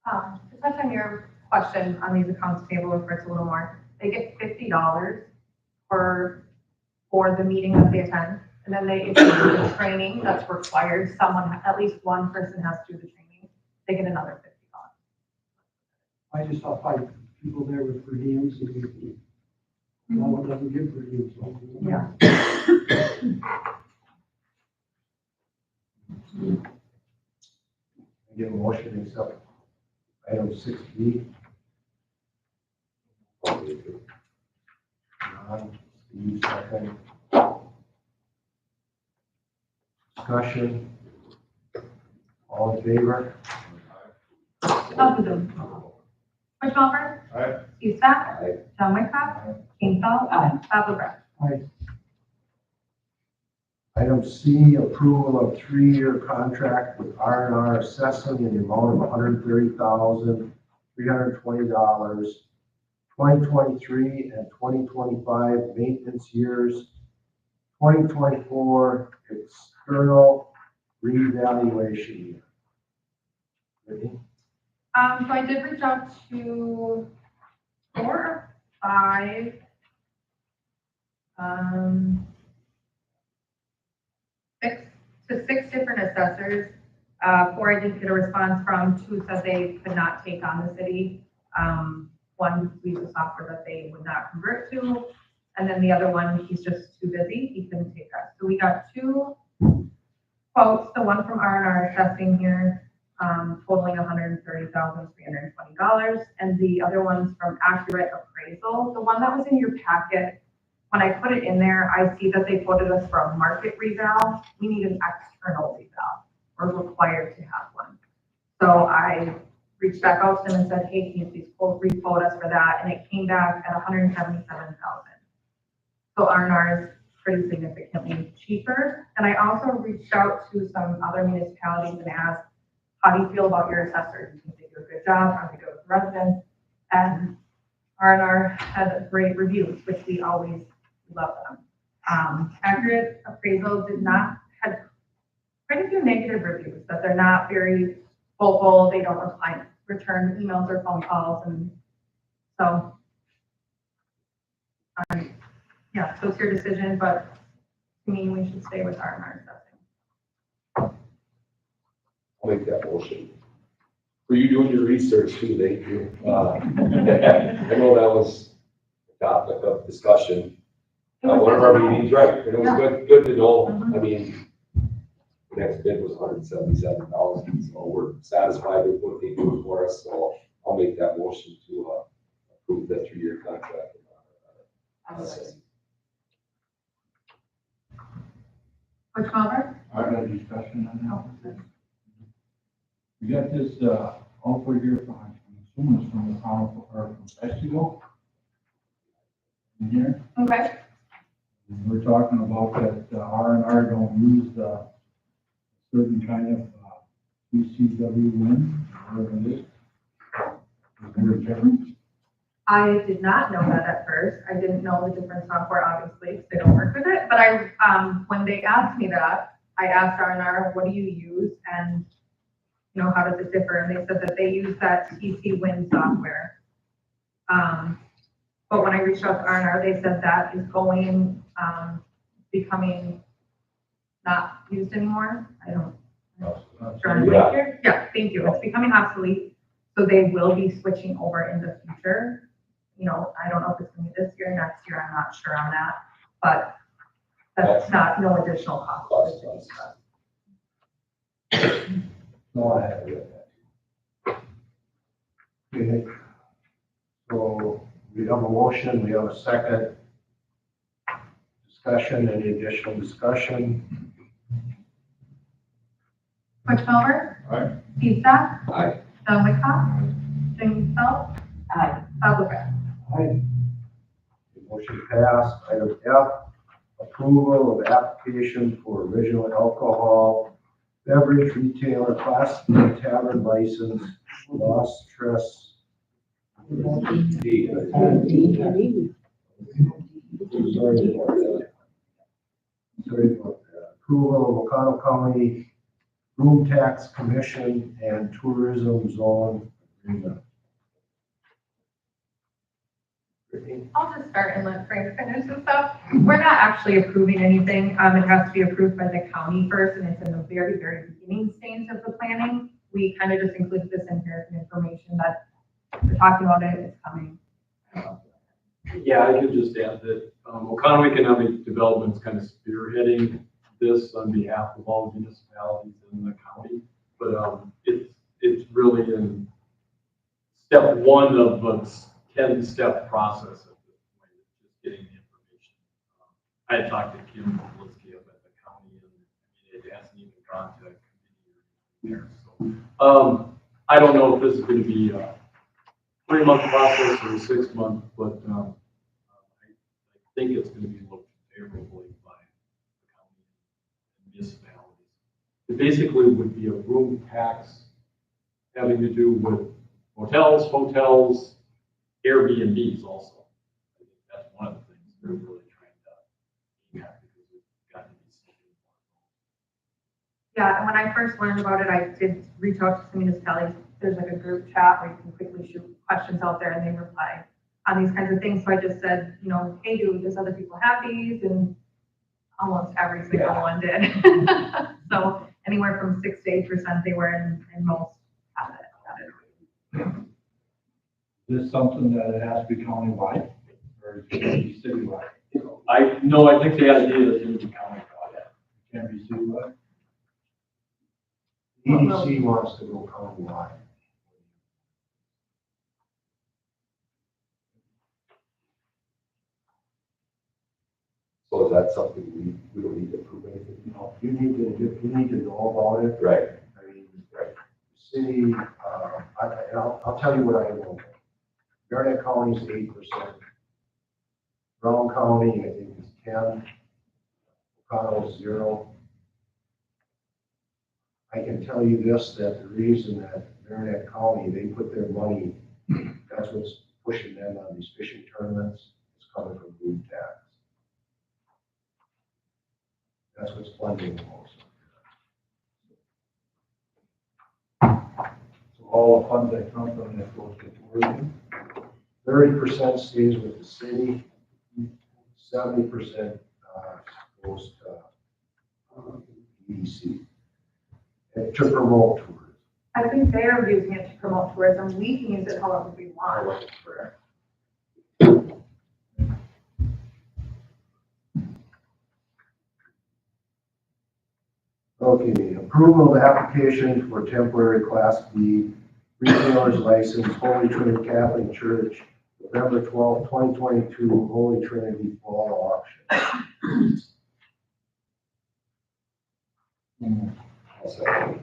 To touch on your question on these accounts payable reports a little more, they get $50 for the meeting that they attend. And then if they do the training that's required, at least one person has to do the training, they get another $50. I just saw 5 people there with per diems, and no one doesn't give per diems. So. Yeah. I get a motion to accept item 6B. John, Steve, second. Discussion. All in favor? Bob LaFrance? Butch Mulder? Aye. Steve Stock? Aye. John McCox? Gene Phil? Aye. Bob LaFrance? Aye. Item C, approval of 3-year contract with R&R Assessing in the amount of $130,320, 2023 and 2025 maintenance years, 2024 external reevaluation year. Ready? So I did reach out to 4 or 5, six different assessors. 4 I didn't get a response from, 2 said they could not take on the city. 1 used a software that they would not convert to, and then the other one, he's just too busy, he couldn't take us. So we got 2 quotes, the one from R&R Assessing here, totaling $130,320, and the other one's from Accurate Appraisal. The one that was in your packet, when I put it in there, I see that they quoted us for a market reval. We need an external reval. We're required to have one. So I reached back out to them and said, hey, can you please re-quote us for that? And it came back at $177,000. So R&R is pretty significantly cheaper. And I also reached out to some other municipalities and asked, how do you feel about your assessors? Do you think they do a good job? How do they go with residents? And R&R had great reviews, which we always love them. Accurate Appraisal had quite a few negative reviews, that they're not very vocal, they don't return emails or phone calls, and so, yeah, so it's your decision, but to me, we should stay with R&R Assessing. I'll make that motion. For you doing your research too, thank you. I know that was a topic of discussion. One of our meetings, right, and it was good to know. I mean, the next bid was $177,000, so we're satisfied with what they do for us, so I'll make that motion to approve that 3-year contract. Butch Mulder? I got a discussion on that. We got this, offer here from, I'm assuming it's from the town or from Mexico. In here, Okay. we're talking about that R&R don't use the certain kind of PCW wind, whatever it is. Is there a difference? I did not know that at first. I didn't know the different software, obviously, because they don't work with it. But when they asked me that, I asked R&R, what do you use? And, how does it differ? And they said that they use that TC Wind software. But when I reached out to R&R, they said that is becoming not used anymore. I don't. Yeah, thank you. It's becoming obsolete. So they will be switching over in the future. you know, I don't know if it's gonna be this year, next year, I'm not sure on that, but that's not, no additional cost to the city. No, I have it. Okay. So we have a motion, we have a second. Discussion, any additional discussion? Butch Melver. Aye. Steve Stop. Aye. John Wickoff. Jamie Phillips. Aye. Bob LaFave. Aye. Motion passed. Item F, approval of application for original alcohol beverage retailer class B tavern license, Los Tres. D. Sorry about that. Approval of Oconto County Room Tax Commission and Tourism Zone Agreement. Brittany? I'll just start and let Frank finish and stuff. We're not actually approving anything. It has to be approved by the county first, and it's in the very, very beginning stage of the planning. We kind of just included this in here as information that we're talking about it, it's coming. Yeah, I could just add that Oconto Economic Development's kind of spearheading this on behalf of all municipalities in the county. But it's really in step one of a 10-step process at this point, just getting the information. I had talked to Kim Polisky up at the county, and it hasn't even gone to committee there. So I don't know if this is going to be a 3-month process or a 6-month, but I think it's going to be looked favorably by the county and municipalities. It basically would be a room tax having to do with hotels, hotels, Airbnbs also. I think that's one of the things they're really trying to aim at because we've got to be something more. Yeah, and when I first learned about it, I did reach out to some municipalities. There's like a group chat where you can quickly shoot questions out there and they reply on these kinds of things. So I just said, you know, hey, does other people have these? And almost every single one did. So anywhere from 6 to 8% they were, and most have it. Is this something that it has to be countywide or can it be citywide? I think the idea is going to be county project. Can't be citywide? EDC wants to go countywide. So is that something we don't need to approve anything? No, you need to know about it. Right. I mean, city, I'll tell you what I know. Garnett County is 8%. Brown County, I think, is 10. Oconto is 0. I can tell you this, that the reason that Garnett County, they put their money, that's what's pushing them on these fishing tournaments, is coming from room tax. That's what's funding the most. So all the funds that come from that goes to tourism? 30% stays with the city, 70% goes to EDC. And to promote tourism. I think they are using it to promote tourism. We can use it however we I want. like it for Okay, approval of application for temporary Class B retailer's license, Holy Trinity Catholic Church, November 12, 2022, Holy Trinity Fall Auction. I'll second.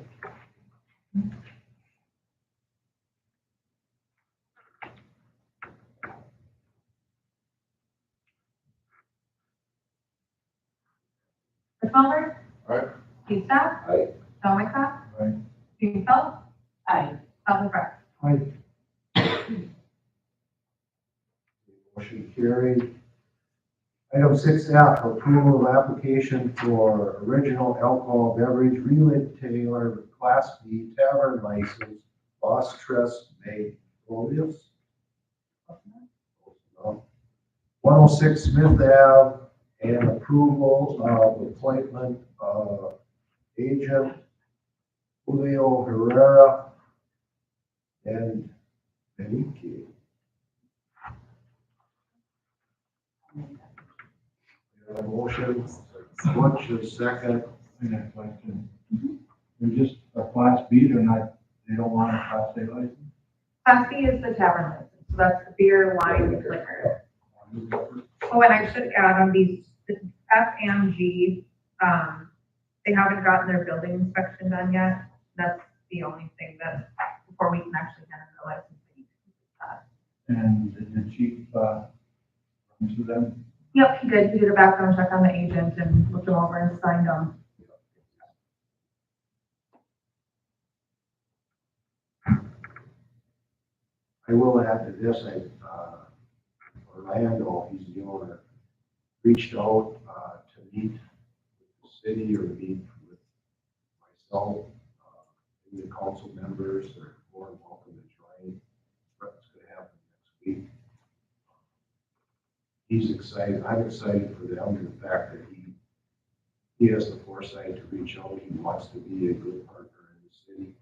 Butch Melver. Aye. Steve Stop. Aye. John Wickoff. Aye. Jamie Phillips. Aye. Bob LaFave. Motion carried. Item 6F, approval of application for original alcohol beverage retailer Class B tavern license, Los Tres Magnolias. 106 Smith Ave, and approval of appointment of agent Julio Herrera and Beniki. We have a motion, Butch, a second. And that question, they're just a class B, they're not, they don't want a class A license? Class B is the tavern license, so that's the beer, wine, and liquor. Oh, and I should add on these, the F and G, they haven't gotten their building inspection done yet. That's the only thing that, before we can actually get them the license, they need to complete that. And did the chief, come to them? Yep, he did. He did a background check on the agent and looked them over and signed them. I will add to this, Orlando, he's the owner, reached out, to meet with the city or meet with myself, the council members are more than welcome to join. That's gonna happen next week. He's excited, I'm excited for them, and the fact that he has the foresight to reach out, he wants to be a good partner in the city.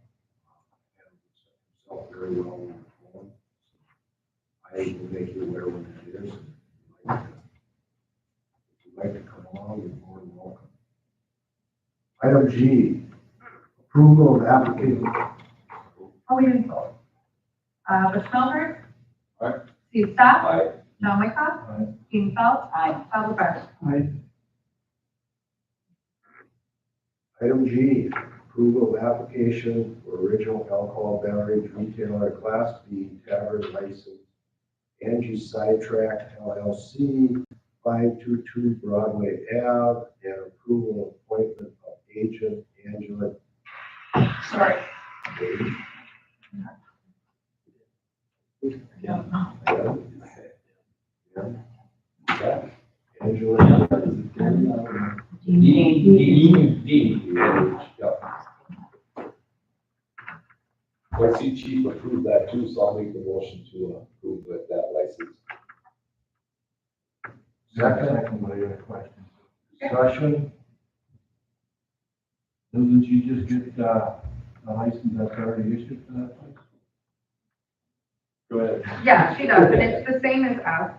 And himself very well on the phone. I will make you aware when it is. If you'd like to come along, you're more than welcome. Item G, approval of application. Oh, we didn't vote. Butch Melvert. Aye. Steve Stock. Aye. John Wyckoff. Aye. Jean Feldt. Aye. Bob LaFars. Item G, approval of application for original alcohol beverage retailer Class B tavern license, Angie Sidetrack LLC, 522 Broadway Ave, and approval of appointment of agent Angela. Sorry. Yeah. Angela. I see chief approved that too, so I'll make the motion to approve that license. Second, What are your questions? discussion. Doesn't she just get, a license that's already issued for that place? Go ahead. Yeah, she does, and it's the same as F.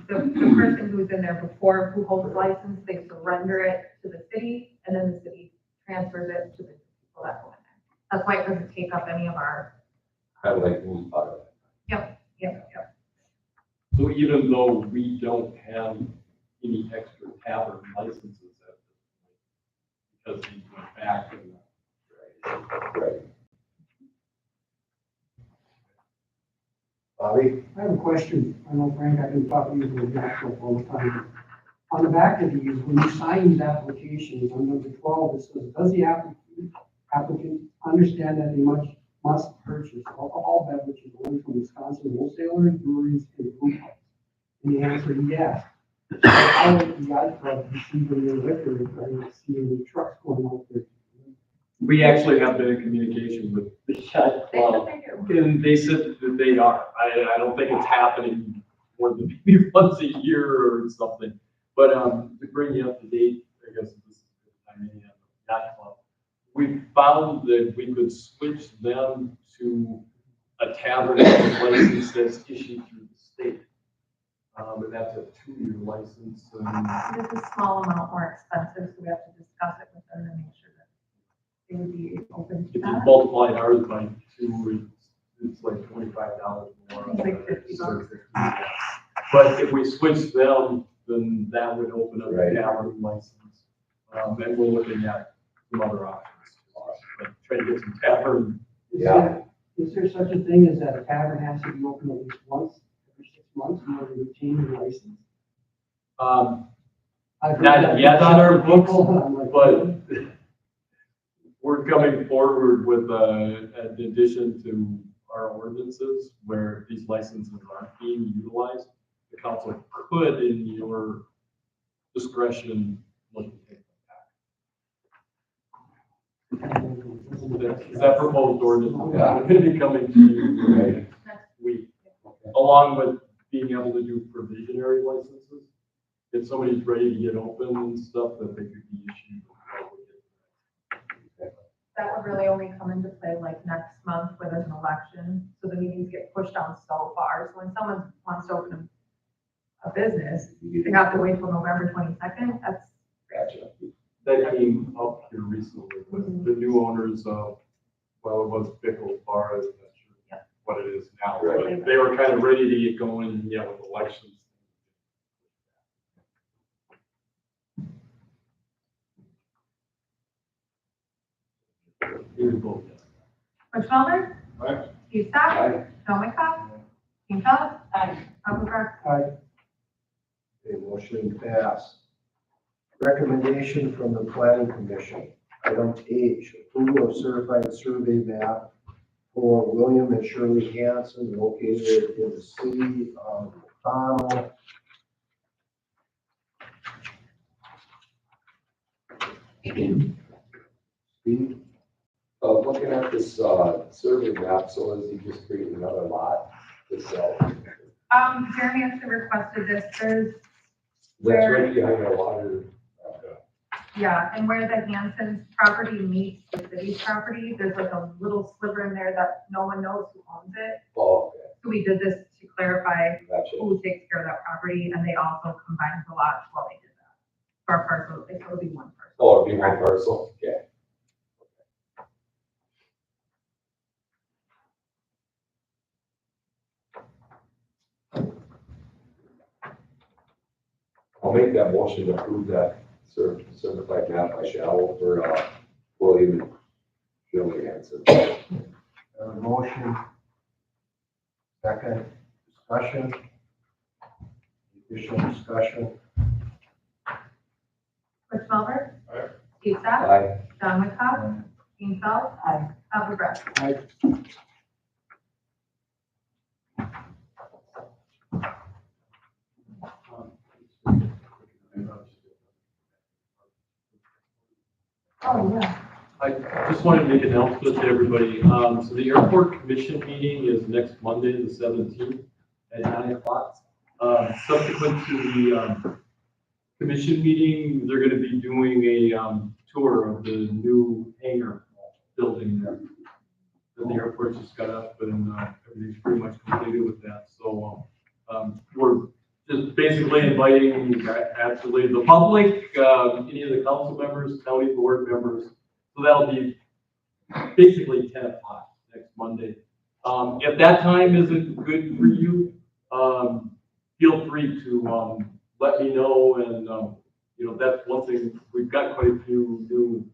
The person who's in there before, who holds the license, they surrender it to the city, and then the city transfers it to the people that go in there. That's why it doesn't take up any of our, Kind of like moves part of it. yep. So even though we don't have any extra tavern licenses at this point, because he went back and. Right. Bobby? I have a question. I know, Frank, I've been talking to you about that all the time. On the back of these, when you sign these applications, on number 12, it says, does the applicant understand that they must purchase alcohol beverages only from Wisconsin wholesalers, breweries, and food houses? And the answer is yes. So how would the yacht club receiving their liquor if I see any trucks going out there? We actually have been in communication with the yacht They said club, they do. and they said that they are. I don't think it's happening more than maybe once a year or something. But, to bring you up to date, I guess this is a good time, any yacht club. We found that we could switch them to a tavern license that's issued through the state. And that's a 2-year license, and It's a small amount more expensive, so we have to discuss it with them and make sure that they would be open to if you that. multiply ours by 2, it's like $25 more. It's like $50. But if we switch them, then that would open up the Right. tavern license. And we're looking at some other options. Like try to get some tavern. Is there such a thing as that a tavern has to be open at least once every 6 months in order to retain your license? I've heard Not that yet from on our some books, people, and I'm like, but we're coming forward with an addition to our ordinances where these licenses aren't being utilized. The council could, in your discretion, look to take them back. Is that proposed ordinance? Yeah. It's going to be coming to you Right. next week, along with being able to do provisionary licenses. If somebody's ready to get open and stuff, that they could be issued. That would really only come into play like next month where there's an election, so the meetings get pushed down so far. So when someone wants to open a of business, they have to wait till November 22nd, that's, Gotcha. That came up here recently with the new owners of, well, it was Pickle Bar, I'm not sure what it is now. Right. But they were kind of ready to get going, and yeah, with elections. Here we go. Butch Melvin. Aye. Steve Stock. Aye. John Wickoff. King Phillips. Michael Garth. Okay, motion passed. Recommendation from the planning commission. Item H, approval of certified survey map for William and Shirley Hanson located in the city of O'Connell. Steve? Looking at this, survey map, so is he just creating another lot to sell? Jeremy actually requested this, there's, That's right behind our water. yeah, and where the Hanson's property meets the city's property, there's like a little sliver in there that no one knows who owns it. Oh, okay, So we did this to clarify gotcha. who takes care of that property, and they also combined the lots while they did that. For our parcel, it'll be one parcel. Oh, it'd be one parcel, okay. I'll make that motion to approve that certified map by Shallow for, William and Shirley Hanson. Motion. Second, discussion. Additional discussion. Butch Melvin. Aye. Steve Stock. Aye. John Wickoff. King Phillips. Michael Garth. Oh, yeah. I just wanted to make an announcement to everybody. So the airport commission meeting is next Monday, the 17th at 9 o'clock. Subsequent to the commission meeting, they're going to be doing a tour of the new hangar building there. And the airport just got up and everything's pretty much completed with that. So we're just basically inviting actually the public, any of the council members, county board members. So that'll be basically 10 o'clock next Monday. If that time isn't good for you, feel free to let me know. And, you know, that's one thing. We've got quite a few new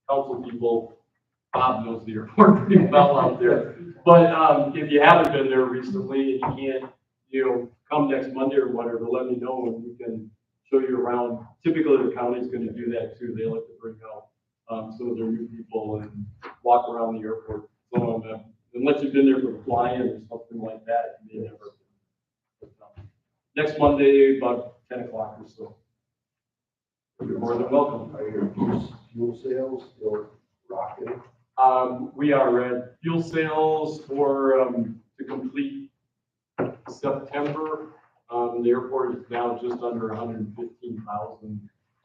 council people. Bob knows the airport pretty well out there. But if you haven't been there recently and you can't, you know, come next Monday or whatever, let me know and we can show you around. Typically, the county's going to do that too. They like to bring out some of their new people and walk around the airport. So unless you've been there for the fly-in or something like that, you may never. Next Monday, about 10 o'clock or so. You're more than welcome. Are your fuel sales still rocketing? We are at fuel sales for to complete September. The airport is now just under $115,000,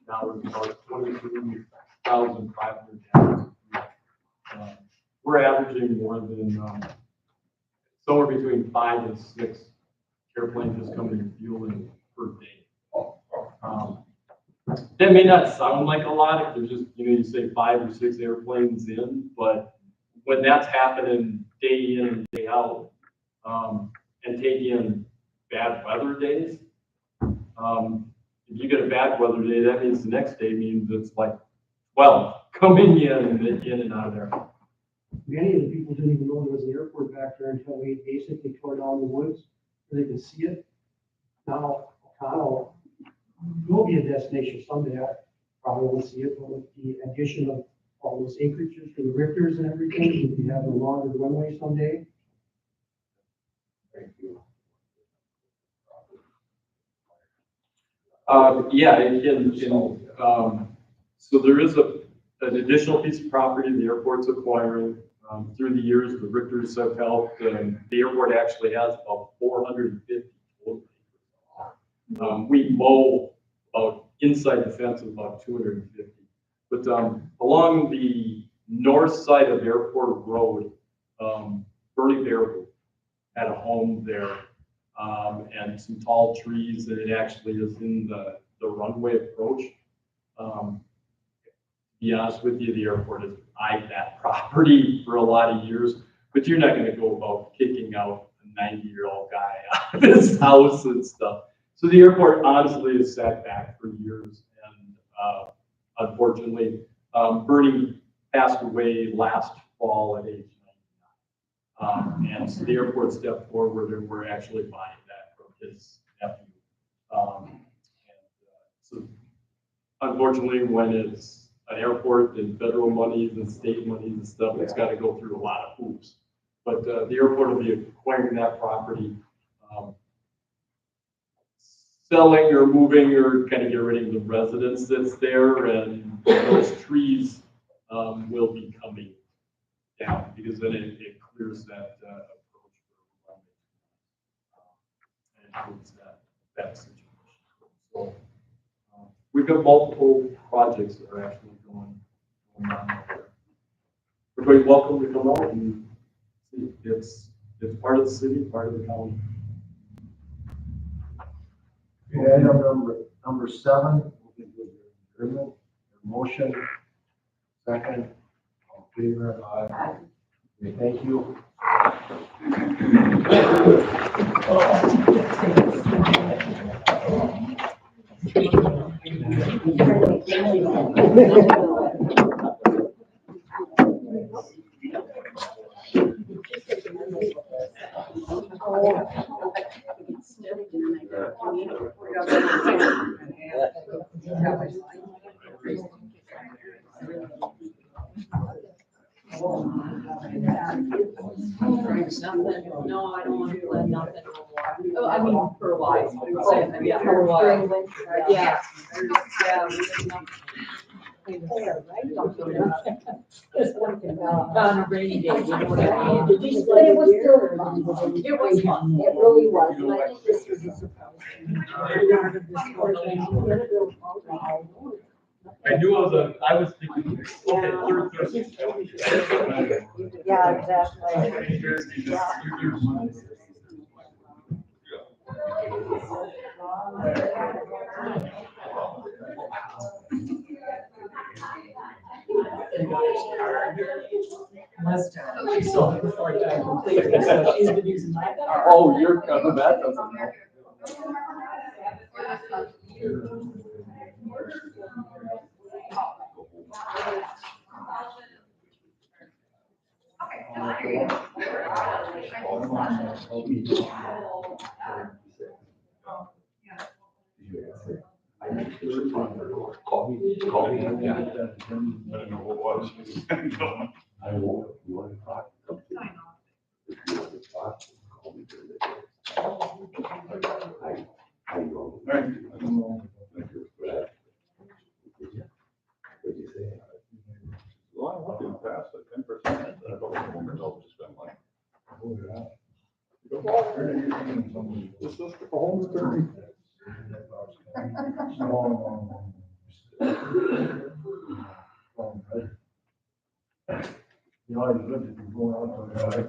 about 23,500 gallons. We're averaging more than somewhere between 5 and 6 airplanes just coming in fuel in per day. That may not sound like a lot if there's just, you know, you say 5 or 6 airplanes in, but when that's happening day in and day out, and take in bad weather days, if you get a bad weather day, that means the next day means it's like 12 coming in and out of there. Many of the people didn't even know there was an airport back there until we basically tore down the woods where they could see it. Now, O'Connell will be a destination someday. I probably won't see it, but with the addition of all those acreages for the Richters and everything, we'll be having a longer runway someday. Thank you. Yeah, so there is an additional piece of property the airport's acquiring. Through the years, the Richters have helped, and the airport actually has about 450 total acres. We mow about inside the fence of about 250. But along the north side of Airport Road, Bernie Bear had a home there. and some tall trees, and it actually is in the runway approach. To be honest with you, the airport has eyed that property for a lot of years, but you're not gonna go about kicking out a 90-year-old guy out of his house and stuff. So the airport honestly is sat back for years, and unfortunately, Bernie passed away last fall at age 99. And so the airport stepped forward, and we're actually buying that from his nephew. So unfortunately, when it's an airport and federal monies and state monies and stuff, it's got to go through a lot of hoops. But the airport will be acquiring that property, selling or moving or kind of get rid of the residence that's there, and those trees will be coming down, because then it clears that approach for and improves that situation. So we've got multiple projects that are actually going on out there. Everybody's welcome to come out and see. It's part of the city, part of the county. Okay, item number 7, adjournment, motion, second, all in favor, aye. Okay, thank you. No, I don't want to do nothing no more. Oh, I mean, for a while. Yeah, for a while. Yeah. On a rainy day, you know what I mean? But it was still fun. It was fun. It really was, and I think this was a surprise. I knew I was thinking, okay, third Thursday. Yeah, exactly. She sold it before it got completed, so she's been using my car. Oh, you're coming, that doesn't help. Call me, yeah. I don't know what was. I won't, you want to talk? If you want to talk, call me during the day. I know. Thank you for that. What'd you say? Well, I want to pass the 10%. I don't know, just spend money. Oh, yeah. This is the home turn. No. You know, it's good if you go out to the,